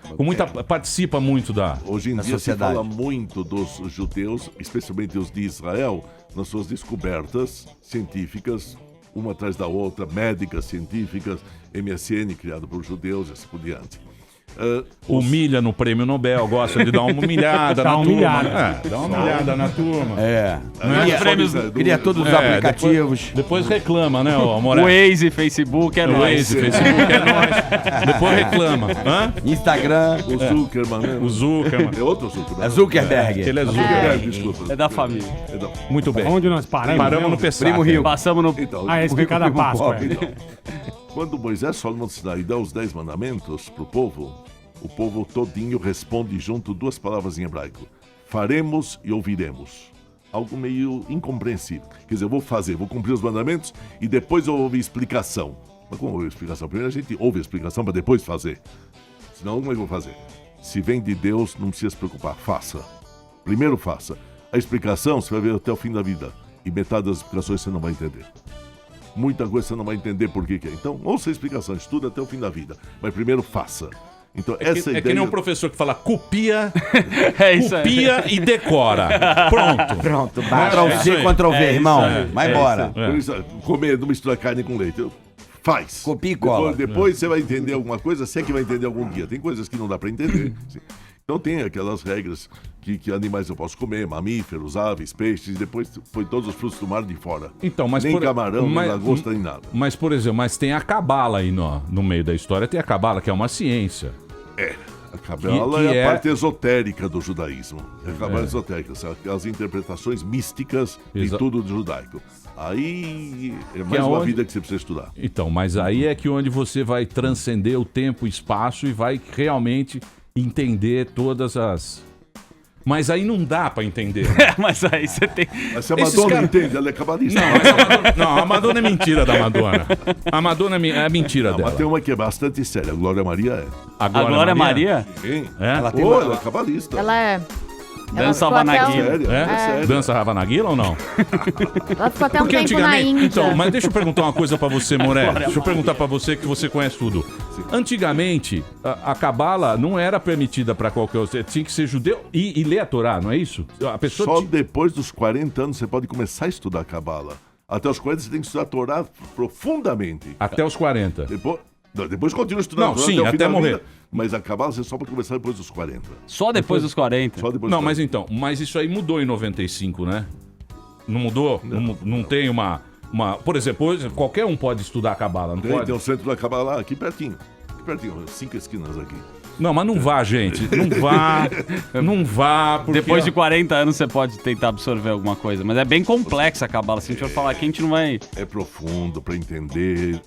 participa muito da Hoje em dia sociedade. se fala muito dos judeus, especialmente os de Israel, nas suas descobertas científicas, uma atrás da outra, médicas, científicas, MSN criado por judeus e assim por diante. Humilha no prêmio Nobel, gosta de dar uma humilhada na turma. Dá uma humilhada na turma. Cria todos os aplicativos. Depois reclama, né, Moré? O Waze, Facebook, é nóis. Facebook é nóis. Depois reclama. Instagram. O Zuckerman, né? O Zuckerman. É outro Zuckerman. É Zuckerberg. Ele é Zuckerberg. Desculpa. É da família. Muito bem. Onde nós paramos? Paramos no Pessaca. Primo Rio. Passamos no... Então, É explicado a Páscoa. Quando Moisés fala no Sinai e dá os 10 mandamentos pro povo, o povo todinho responde junto duas palavras em hebraico. Faremos e ouviremos. Algo meio incompreensível. Quer dizer, eu vou cumprir os mandamentos e depois eu ouvi explicação. Mas como ouvir explicação? Primeiro a gente ouve a explicação para depois fazer. Senão, como é que eu vou fazer? Se vem de Deus, não precisa se preocupar. Faça. Primeiro faça. A explicação você vai ver até o fim da vida. E metade das explicações você não vai entender. Muita coisa você não vai entender por que é. Então, ouça a explicação, estuda até o fim da vida. Mas primeiro faça. Então, essa ideia... É que nem um professor que fala copia, isso aí. copia e decora. Pronto. Ctrl-C, Ctrl-V, irmão. Vai embora. Por isso, comer, não misturar carne com leite. Faz. Copia e cola. Depois você vai entender alguma coisa, se é que vai entender algum dia. Tem coisas que não dá para entender. Sim. Então tem aquelas regras que animais eu posso comer, mamíferos, aves, peixes, e depois põe todos os frutos do mar de fora. Então, mas nem camarão, nem lagosta, nem nada. Mas, por exemplo, tem a cabala aí no meio da história. Tem a cabala, que é uma ciência. A cabala é a parte esotérica do judaísmo. É a cabala esotérica, são as interpretações místicas de tudo do judaico. Aí é mais uma vida que você precisa estudar. Então, mas aí é que onde você vai transcender o tempo e espaço e vai realmente entender todas as... Mas aí não dá pra entender. Mas aí você tem... Mas se a Madonna entende, ela é cabalista. Não, a Madonna é mentira da Madonna. A Madonna é mentira dela. Mas tem uma que é bastante séria. A Glória Maria é. A Glória Maria? Sim. Ela tem ela é cabalista. Ela é... Dança Havanaguila. Dança Havanaguila ou não? Ela ficou até um tempo na Índia. Então, mas deixa eu perguntar uma coisa pra você, Moré. Deixa eu perguntar pra você que você conhece tudo. Antigamente, a cabala não era permitida pra qualquer outro. Tinha que ser judeu e ler a Torá, não é isso? A pessoa Só depois dos 40 anos você pode começar a estudar a cabala. Até os 40 você tem que estudar a Torá profundamente. Até os 40. Depois continua estudando. Não, sim, até morrer. Vida, mas a cabala você só pode começar depois dos 40. Só depois dos 40? Só depois não, dos 40. mas isso aí mudou em 95, né? Não mudou? Não tem uma... Por exemplo, hoje qualquer um pode estudar a cabala, não pode? Tem o centro da cabala lá, aqui pertinho. 5 esquinas aqui. Não, mas não vá, gente. Não vá. Porque... Depois de 40 anos você pode tentar absorver alguma coisa. Mas é bem complexa a cabala. Se a gente for falar aqui, a gente não vai... É profundo pra entender,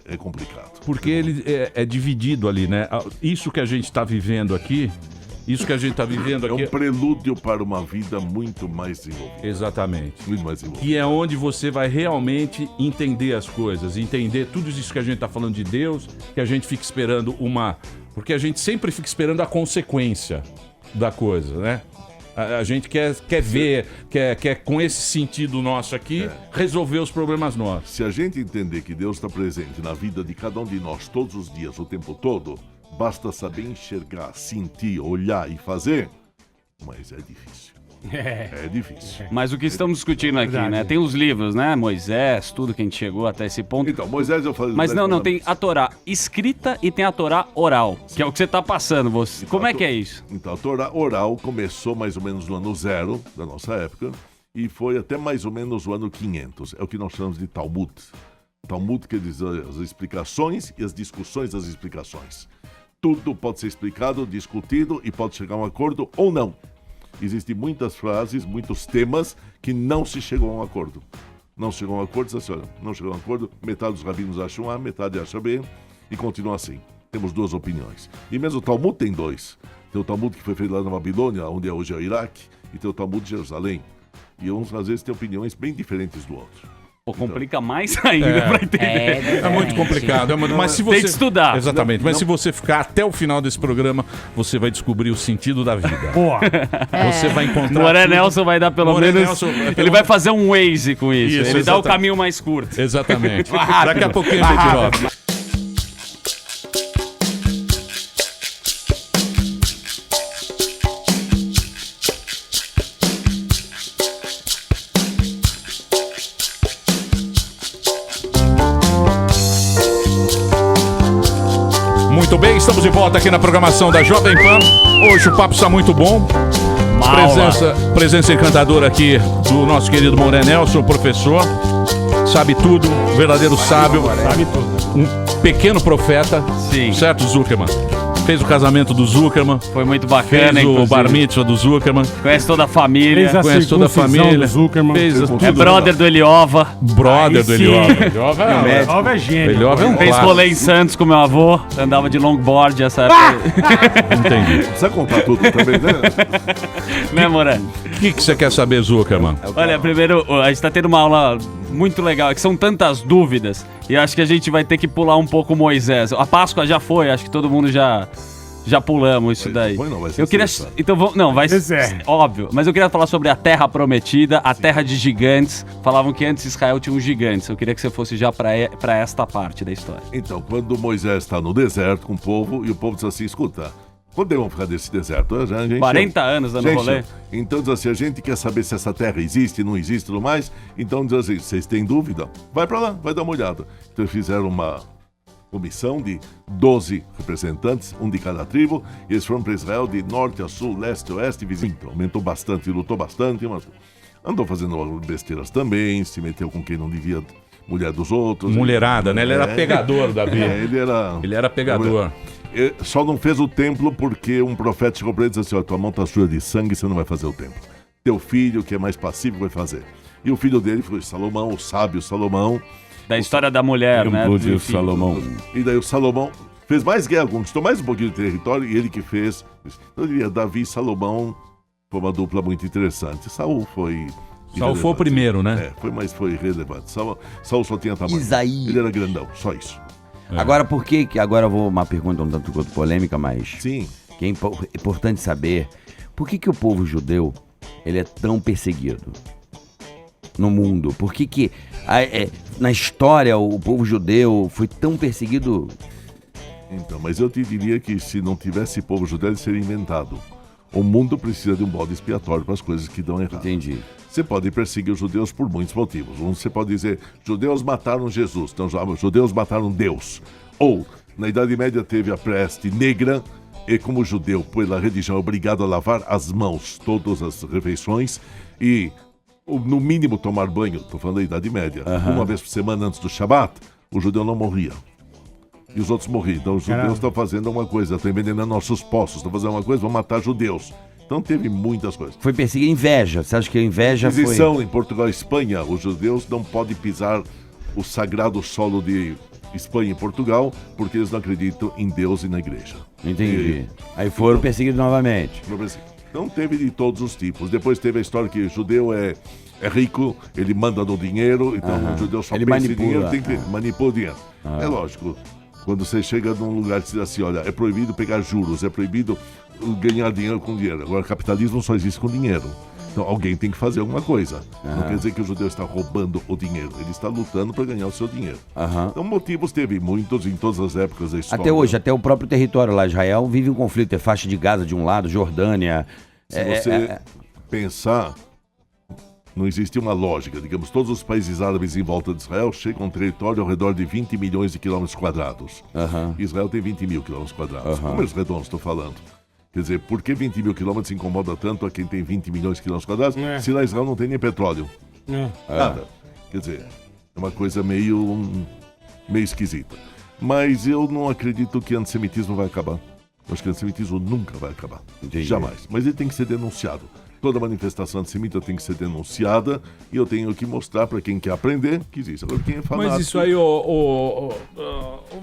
é complicado. Porque ele é dividido ali, né? Isso que a gente tá vivendo aqui... É um prelúdio para uma vida muito mais desenvolvida. Exatamente. Muito mais desenvolvida. Que é onde você vai realmente entender as coisas. Entender tudo isso que a gente tá falando de Deus. Que a gente fica esperando Porque a gente sempre fica esperando a consequência da coisa, né? A gente quer ver, quer com esse sentido nosso aqui, resolver os problemas nossos. Se a gente entender que Deus está presente na vida de cada um de nós todos os dias, o tempo todo, basta saber enxergar, sentir, olhar e fazer, mas é difícil. É difícil. Mas o que estamos discutindo aqui, né? Tem os livros, né? Moisés, tudo que a gente chegou até esse ponto. Então, Moisés eu falei... Mas não, tem a Torá escrita e tem a Torá oral, que é o que você está passando. Como é que é isso? Então, a Torá oral começou mais ou menos no ano 0 da nossa época e foi até mais ou menos o ano 500. É o que nós chamamos de Talmud. Talmud quer dizer as explicações e as discussões das explicações. Tudo pode ser explicado, discutido e pode chegar a um acordo ou não. Existem muitas frases, muitos temas que não se chegou a um acordo. Não chegou a um acordo, assim, olha, não chegou a um acordo, metade dos rabinos acham A, metade acha B, e continua assim. Temos duas opiniões. E mesmo o Talmud tem dois. Tem o Talmud que foi feito lá na Babilônia, onde hoje é o Iraque, e tem o Talmud de Jerusalém. E uns, às vezes, têm opiniões bem diferentes do outro. Pô, complica mais ainda pra entender. É muito complicado. Mas se você... Tem que estudar. Exatamente. Mas se você ficar até o final desse programa, você vai descobrir o sentido da vida. Boa. Você vai encontrar... Moré Nelson vai dar pelo menos... Ele vai fazer um Waze com isso. Ele dá o caminho mais curto. Exatamente. Daqui a pouquinho a gente volta. Muito bem, estamos de volta aqui na programação da Jovem Pan. Hoje o papo está muito bom. Presença encantadora aqui do nosso querido Moré Nelson, professor. Sabe tudo, verdadeiro sábio. Sabe tudo. Um pequeno profeta. Sim. Certo, Zuckerman? Fez o casamento do Zuckerman. Foi muito bacana, fez o inclusive. bar mitzvah do Zuckerman. Conhece toda a família. Conhece toda a família. Do Zuckerman. Fez tudo. É brother do Eliova. Brother do Eliova. Eliova é gênio. Eliova é um Fez clássico. rolê em Santos com meu avô. Andava de longboard essa época. Entendi. Não precisa contar tudo também, né? Né, Moré? O que você quer saber, Zuckerman? Olha, primeiro, a gente tá tendo uma aula muito legal, é que são tantas dúvidas, e acho que a gente vai ter que pular um pouco Moisés. A Páscoa já foi, acho que todo mundo já pulamos isso daí. Não vai ser eu queria, sexta. então vamos, não, vai ser óbvio, mas eu queria falar sobre a Terra Prometida, a Terra de Gigantes. Falavam que antes Israel tinha uns gigantes. Eu queria que você fosse já pra esta parte da história. Então, quando Moisés está no deserto com o povo, e o povo diz assim, escuta, podemos ficar nesse deserto? A gente 40 anos dando rolê. Então diz assim, a gente quer saber se essa terra existe, não existe e tudo mais. Então diz assim, vocês têm dúvida? Vai pra lá, vai dar uma olhada. Então fizeram uma comissão de 12 representantes, um de cada tribo, e eles foram para Israel de norte a sul, leste a oeste, vizinho. Aumentou bastante, lutou bastante, mas andou fazendo besteiras também, se meteu com quem não devia, mulher dos outros. Mulherada, né? Ele era pegador, Davi. Ele era pegador. Só não fez o templo porque um profeta chegou para ele e disse assim, tua mão está suja de sangue, você não vai fazer o templo. Teu filho, que é mais passivo, vai fazer. E o filho dele foi Salomão, o sábio Salomão. Da história da mulher, né? O Salomão. E daí o Salomão fez mais guerra, conquistou mais um pouquinho de território, e ele que fez. Então, Davi e Salomão foi uma dupla muito interessante. Saul foi o primeiro, né? Foi relevante. Saul só tinha tamanho. Isaías. Ele era grandão, só isso. Agora, por que agora eu vou uma pergunta um tanto quanto polêmica, mas sim, que é importante saber, por que o povo judeu ele é tão perseguido no mundo? Por que na história o povo judeu foi tão perseguido? Então, mas eu te diria que se não tivesse povo judeu, ele seria inventado. O mundo precisa de um bode expiatório para as coisas que dão errado. Entendi. Você pode perseguir os judeus por muitos motivos. Você pode dizer, judeus mataram Jesus, então judeus mataram Deus. Ou, na Idade Média teve a peste negra, e como judeu, pela religião, é obrigado a lavar as mãos, todas as refeições, e no mínimo tomar banho, estou falando da Idade Média, uma vez por semana antes do Shabat, o judeu não morria. E os outros morriam. Então os judeus estão fazendo uma coisa, estão envenenando nossos poços, estão fazendo uma coisa, vão matar judeus. Então teve muitas coisas. Foi perseguir inveja. Você acha que a inveja Inquisição foi... em Portugal e Espanha, os judeus não podem pisar o sagrado solo de Espanha e Portugal, porque eles não acreditam em Deus e na igreja. Entendi. Aí foram perseguidos novamente. Então teve de todos os tipos. Depois teve a história que o judeu é rico, ele manda no dinheiro, então o judeu só pensa em dinheiro, tem que manipular o dinheiro. É lógico. Quando você chega num lugar que diz assim, olha, é proibido pegar juros, é proibido ganhar dinheiro com dinheiro. Agora, o capitalismo só existe com dinheiro. Então, alguém tem que fazer alguma coisa. Não quer dizer que o judeu está roubando o dinheiro. Ele está lutando para ganhar o seu dinheiro. Então, motivos teve muitos em todas as épocas da história. Até hoje, até o próprio território lá, Israel, vive um conflito. É faixa de Gaza de um lado, Jordânia... Se você pensar... Não existe uma lógica. Digamos, todos os países árabes em volta de Israel chegam a um território ao redor de 20 milhões de quilômetros quadrados. Israel tem 20 mil quilômetros quadrados. Números redondos, estou falando. Quer dizer, por que 20 mil quilômetros incomoda tanto a quem tem 20 milhões de quilômetros quadrados, se lá Israel não tem nem petróleo? Nada. Quer dizer, é uma coisa meio esquisita. Mas eu não acredito que o antissemitismo vai acabar. Eu acho que o antissemitismo nunca vai acabar. Entendi. Jamais. Mas ele tem que ser denunciado. Toda manifestação antissemita tem que ser denunciada e eu tenho que mostrar para quem quer aprender que existe. Agora, quem é fanático... Mas isso aí,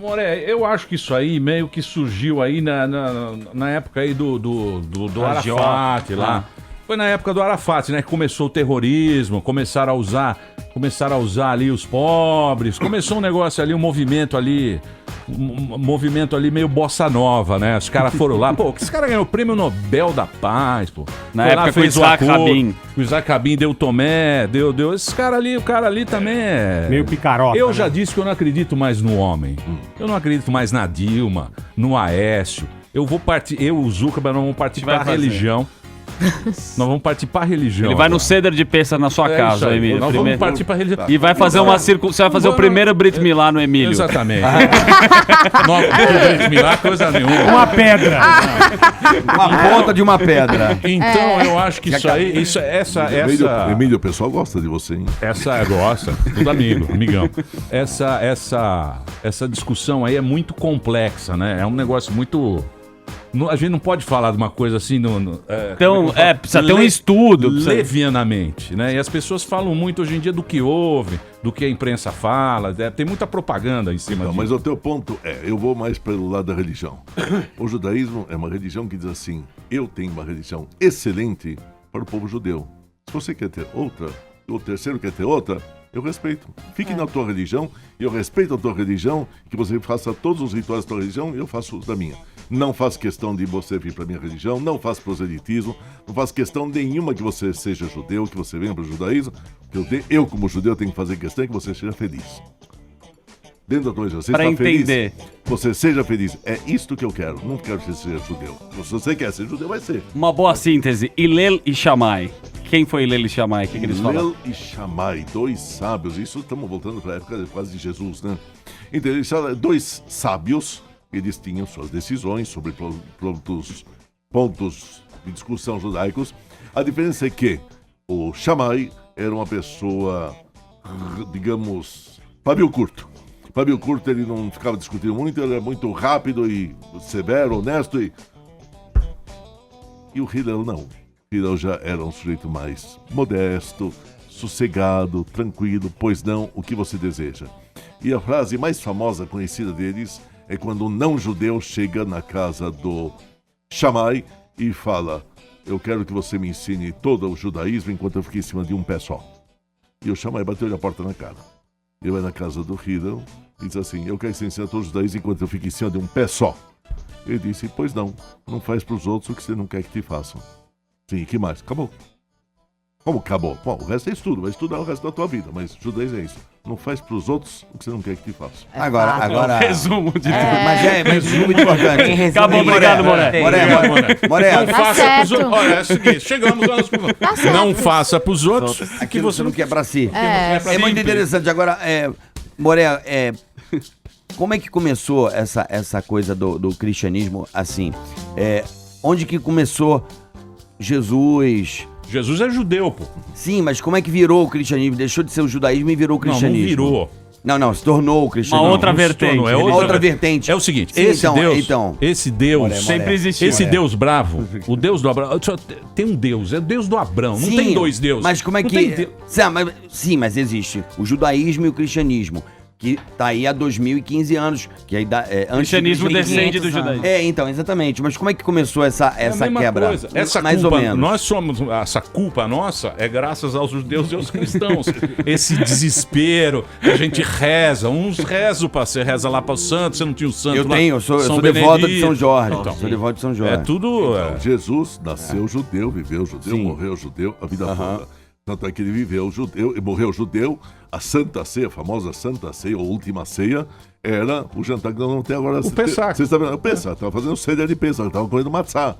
Moré, eu acho que isso aí meio que surgiu aí na época aí do Arafat lá. Foi na época do Arafat, né, que começou o terrorismo, começaram a usar Começaram a usar ali os pobres. Começou um negócio ali, um movimento ali meio bossa nova, né? Os caras foram lá. Pô, esse cara ganhou o prêmio Nobel da Paz, pô. Na época fez o Isaac Rabin. O Isaac Rabin deu Tomé, deu... Esse cara ali, o cara ali também é... Meio picarota. Eu já disse que eu não acredito mais no homem. Eu não acredito mais na Dilma, no Aécio. Eu e o Zuckerberg vamos partir para a religião. Nós vamos partir para a religião. Ele vai no ceder de peça na sua casa, Emílio. Nós vamos partir para a religião. E vai fazer você vai fazer o primeiro Brit Milá no Emílio. Exatamente. Não, Brit Milá, coisa nenhuma. Uma pedra. Uma ponta de uma pedra. Então, eu acho que Emílio, o pessoal gosta de você, hein? Gosta, tudo amigão. Essa discussão aí é muito complexa, né? É um negócio muito... A gente não pode falar de uma coisa assim... precisa ter um estudo. Levianamente, né? E as pessoas falam muito hoje em dia do que houve, do que a imprensa fala. Tem muita propaganda em cima disso. Mas o teu ponto eu vou mais pelo lado da religião. O judaísmo é uma religião que diz assim, eu tenho uma religião excelente para o povo judeu. Se você quer ter outra, o terceiro quer ter outra, eu respeito. Fique na tua religião, eu respeito a tua religião, que você faça todos os rituais da tua religião e eu faço os da minha. Não faço questão de você vir para a minha religião, não faço proselitismo, não faço questão nenhuma que você seja judeu, que você venha para o judaísmo. Eu, como judeu, tenho que fazer questão que você seja feliz. Dentro da tua religião, você está feliz, você seja feliz. É isto que eu quero, não quero que você seja judeu. Se você quer ser judeu, vai ser. Uma boa síntese, Hillel e Shammai. Quem foi Hillel e Shammai? O que eles falam? Hillel e Shammai, dois sábios, isso estamos voltando para a época quase de Jesus, né? Então, eles são dois sábios. Eles tinham suas decisões sobre pontos de discussão judaicos. A diferença é que o Shammai era uma pessoa, digamos, pavio curto. Pavio curto, ele não ficava discutindo muito, ele era muito rápido e severo, honesto. E o Hillel não. Hillel já era um sujeito mais modesto, sossegado, tranquilo, pois não, o que você deseja. E a frase mais famosa, conhecida deles, é quando um não-judeu chega na casa do Shammai e fala, eu quero que você me ensine todo o judaísmo enquanto eu fiquei em cima de um pé só. E o Shammai bateu-lhe a porta na cara. Ele vai na casa do Hillel e diz assim, eu quero que você ensine todo o judaísmo enquanto eu fico em cima de um pé só. Ele disse, pois não faz para os outros o que você não quer que te façam. Sim, que mais? Acabou. Como acabou? Bom, o resto é estudo, vai estudar o resto da tua vida, mas judaísmo é isso. Não faz pros outros o que você não quer que te faça. Agora... resumo de resumo de importante. Acabou, obrigado, Moré. Moré, não faça pros outros. Olha, é o seguinte, chegamos lá nos... Não faça pros outros aquilo que você não quer pra si. É muito interessante. Agora, Moré, como é que começou essa coisa do cristianismo, assim? Onde que começou Jesus... Jesus é judeu, pô. Sim, mas como é que virou o cristianismo? Deixou de ser o judaísmo e virou o cristianismo? Não virou. Não, se tornou o cristianismo. Uma outra vertente. É outra vertente. É o seguinte, sim, esse Deus sempre existiu. Esse Deus bravo, o Deus do Abraão, tem um Deus, é o Deus do Abraão, não tem dois deuses. Mas como é que... Sim, mas existe o judaísmo e o cristianismo, que tá aí há 2015 anos. Que aí o cristianismo descende do judaísmo. Então, exatamente. Mas como é que começou essa quebra? Coisa. Essa mais culpa, ou menos. Essa culpa nossa é graças aos judeus e aos cristãos. Esse desespero, a gente reza. Uns rezam você reza lá para o santo, você não tinha o santo eu lá. Eu sou devoto de São Jorge. Sou devoto de São Jorge. É tudo... Jesus nasceu judeu, viveu judeu, morreu judeu, a vida toda. Tanto é que ele viveu judeu e morreu judeu. A Santa Ceia, a famosa Santa Ceia, ou Última Ceia, era o jantar que nós não temos agora. O Pessah. Você está vendo? O Pessah, estava fazendo ceia de Pessah, estava comendo matzá.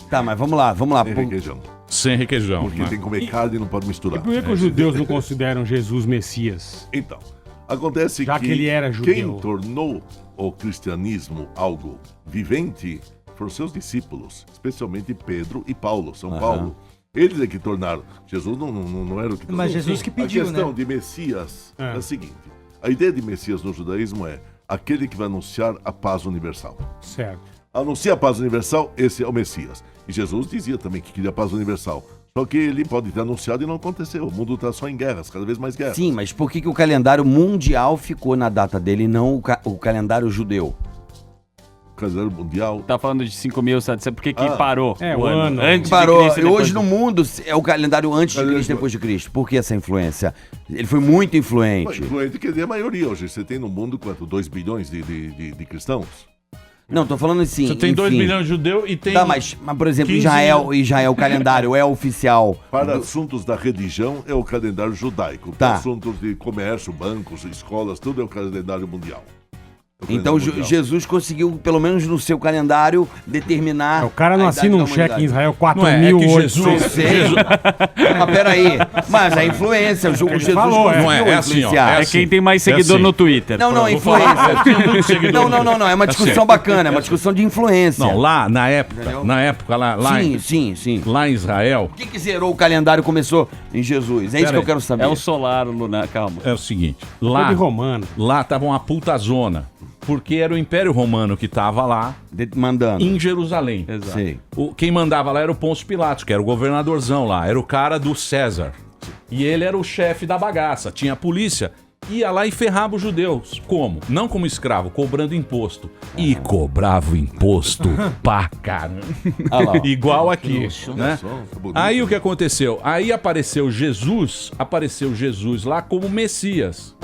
Tá, mas vamos lá. Sem requeijão. Sem requeijão. Porque tem que comer carne e não pode misturar. E por que os judeus não consideram Jesus Messias? Então, acontece já que ele era judeu. Quem tornou o cristianismo algo vivente foram seus discípulos, especialmente Pedro e Paulo, São Paulo. Eles é que tornaram. Jesus não era o que tornou. Mas Jesus que pediu, né? A questão de Messias é a seguinte. A ideia de Messias no judaísmo é aquele que vai anunciar a paz universal. Certo. Anuncia a paz universal, esse é o Messias. E Jesus dizia também que queria a paz universal. Só que ele pode ter anunciado e não aconteceu. O mundo está só em guerras, cada vez mais guerras. Sim, mas por que o calendário mundial ficou na data dele e não o calendário judeu? calendário mundial. Tá falando de 5.700, por que parou o ano? Antes Parou. de Cristo, Hoje no mundo é o calendário antes de Cristo e depois de Cristo. Por que essa influência? Ele foi muito influente. Influente quer dizer a maioria. Hoje você tem no mundo, 2 bilhões de cristãos? Não, tô falando assim. Você tem 2 bilhões de judeus e tem. Tá, mas por exemplo, 15 Israel, o calendário é oficial. Para assuntos da religião, é o calendário judaico. Tá. Para assuntos de comércio, bancos, escolas, tudo é o calendário mundial. Então Jesus conseguiu, pelo menos no seu calendário, determinar. O cara não a assina idade um da cheque em humanidade. Israel, 4.000 Jesus. Mas peraí. Mas a influência, o Jesus falou, conseguiu não é assim, ó, influenciar. É quem tem mais seguidor assim. no Twitter. Não, Vou falar, influência. eu tinha muito seguidor. Não, é uma discussão bacana, é uma discussão de influência. Não, lá na época, Sim. lá em Israel, O que zerou o calendário começou em Jesus? É isso que eu quero saber. É o solar, o lunar, calma. é o seguinte, Foi de romano. lá tava uma puta zona, porque era o Império Romano que tava lá Mandando. em Jerusalém. Exato. Sei. Quem mandava lá era o Pôncio Pilatos, que era o governadorzão lá, era o cara do César. E ele era o chefe da bagaça, tinha a polícia, ia lá e ferrava os judeus. Como? Não como escravo, cobrando imposto. E cobrava imposto pra caramba. Igual aqui, né? Aí o que aconteceu? Aí apareceu Jesus lá como Messias.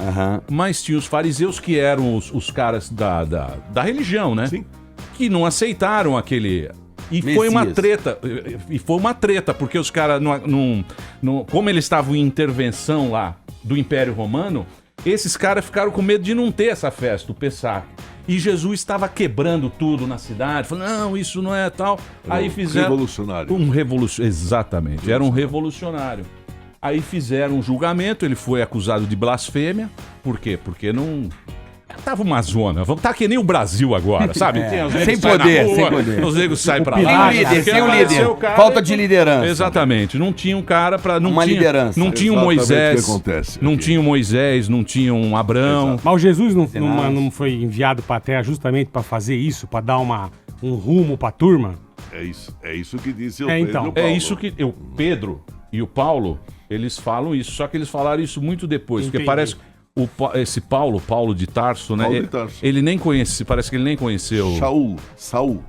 Mas tinha os fariseus que eram os caras da religião, né? Sim. Que não aceitaram aquele... E Messias. foi uma treta, porque os caras, como eles estavam em intervenção lá do Império Romano, esses caras ficaram com medo de não ter essa festa, o Pessach. E Jesus estava quebrando tudo na cidade, falando, não, isso não é tal. Aí fizeram... Revolucionário. Exatamente, era um revolucionário. Aí fizeram um julgamento, ele foi acusado de blasfêmia. Por quê? Porque não... Tava uma zona, tá que nem o Brasil agora, sabe? Tem os negros Sem que saem poder, na rua, sem poder. os negros saem pra lá. Sem um líder, sem um líder. Falta de liderança. Exatamente, não tinha um cara pra... Uma liderança. Não tinha um Exatamente Moisés, o que acontece não aqui. tinha um Moisés, não tinha um Abraão. Mas o Jesus não foi enviado pra terra justamente pra fazer isso, pra dar um rumo pra turma? É isso que disse o É, Pedro então. e o Paulo. É isso que o Pedro e o Paulo, eles falam isso, só que eles falaram isso muito depois, porque Entendi. parece esse Paulo de Tarso, né? Paulo de Tarso. Ele nem conhece, parece que ele nem conheceu. Saul.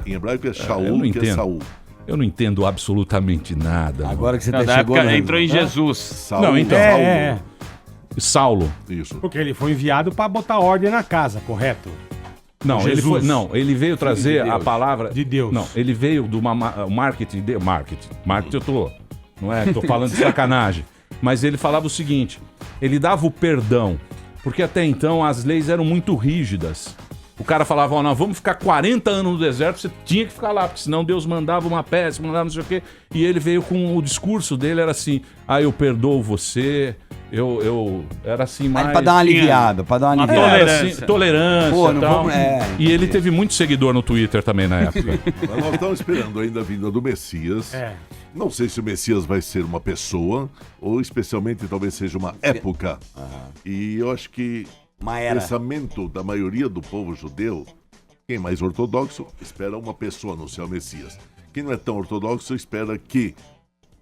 Em hebraico é eu Shaul, não que é entendo. Saul. Eu não entendo absolutamente nada. Agora que você Não, tá na chegando... época entrou em Jesus. Saul. Não, então. Saulo. Isso. Porque ele foi enviado pra botar ordem na casa, correto? Não, Jesus. ele veio trazer de a Deus. palavra De Deus. Não, ele veio do marketing, eu tô, não é, tô falando de sacanagem, mas ele falava o seguinte, ele dava o perdão, porque até então as leis eram muito rígidas. O cara falava, ó, nós vamos ficar 40 anos no deserto, você tinha que ficar lá, porque senão Deus mandava uma peste, mandava não sei o quê. E ele veio com o discurso dele, era assim, eu perdoo você, eu era assim mais... Pra dar uma aliviada, Era assim, tolerância Pô, e não tal. vamos- E ele teve muito seguidor no Twitter também na época. Mas nós estamos esperando ainda a vinda do Messias. Não sei se o Messias vai ser uma pessoa, ou especialmente talvez seja uma época. E eu acho que Uma o era. pensamento da maioria do povo judeu, quem é mais ortodoxo, espera uma pessoa anunciar o Messias. Quem não é tão ortodoxo, espera que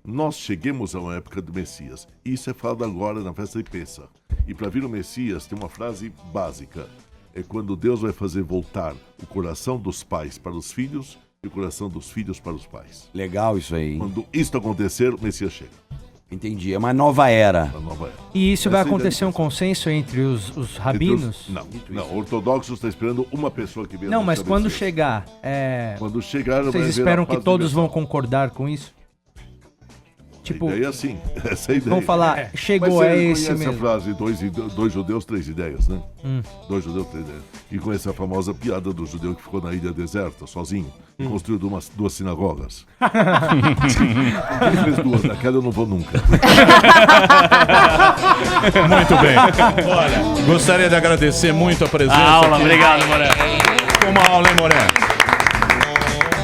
nós cheguemos a uma época do Messias. Isso é falado agora na festa de Pêssar. E para vir o Messias, tem uma frase básica. É quando Deus vai fazer voltar o coração dos pais para os filhos e o coração dos filhos para os pais. Legal isso aí. Quando isto acontecer, o Messias chega. Entendi, é uma nova era. A nova era. E isso vai Essa acontecer ideia- um consenso entre os rabinos? Não, ortodoxos está esperando uma pessoa que venha. Não, mas anunciar o quando Messias. chegar, Quando chegar, vai vocês haver esperam a que paz todos vão universal. concordar com isso? Tipo, A ideia é assim, essa é a ideia. vamos falar, chegou, Mas é você esse conhece mesmo. a frase, dois judeus, 3 ideias, né? 2 judeus, 3 ideias. E conhece a famosa piada do judeu que ficou na ilha deserta, sozinho, e construiu 2 sinagogas. Ele fez 2, naquela eu não vou nunca. Muito bem. Olha, gostaria de agradecer muito a presença. A aula, aqui. obrigado, Moré. Foi uma aula, hein, Moré?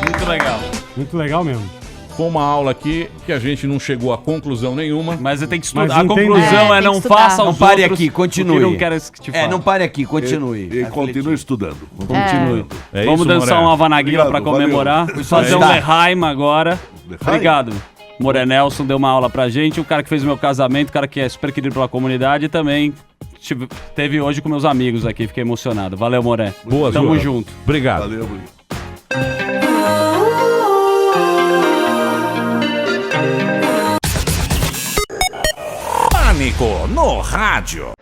Muito legal. Muito legal mesmo. Foi uma aula aqui que a gente não chegou a conclusão nenhuma. Mas você tem que estudar. Mas A entendeu. conclusão tem não que estudar. faça Não os pare outros aqui, continue. o que não quero que te faça. Não pare aqui, continue. E continue estudando. Continue. É Vamos isso, dançar Moré? uma Vanaguila pra Obrigado, comemorar. valeu. Só Fazer um ajudar. Lehaim agora. Lehaim? Obrigado. Moré Nelson deu uma aula pra gente. O cara que fez o meu casamento, o cara que é super querido pela comunidade e também teve hoje com meus amigos aqui. Fiquei emocionado. Valeu, Moré. Boa, Tamo Zuca. junto. Obrigado. Valeu, obrigado. Pânico no rádio.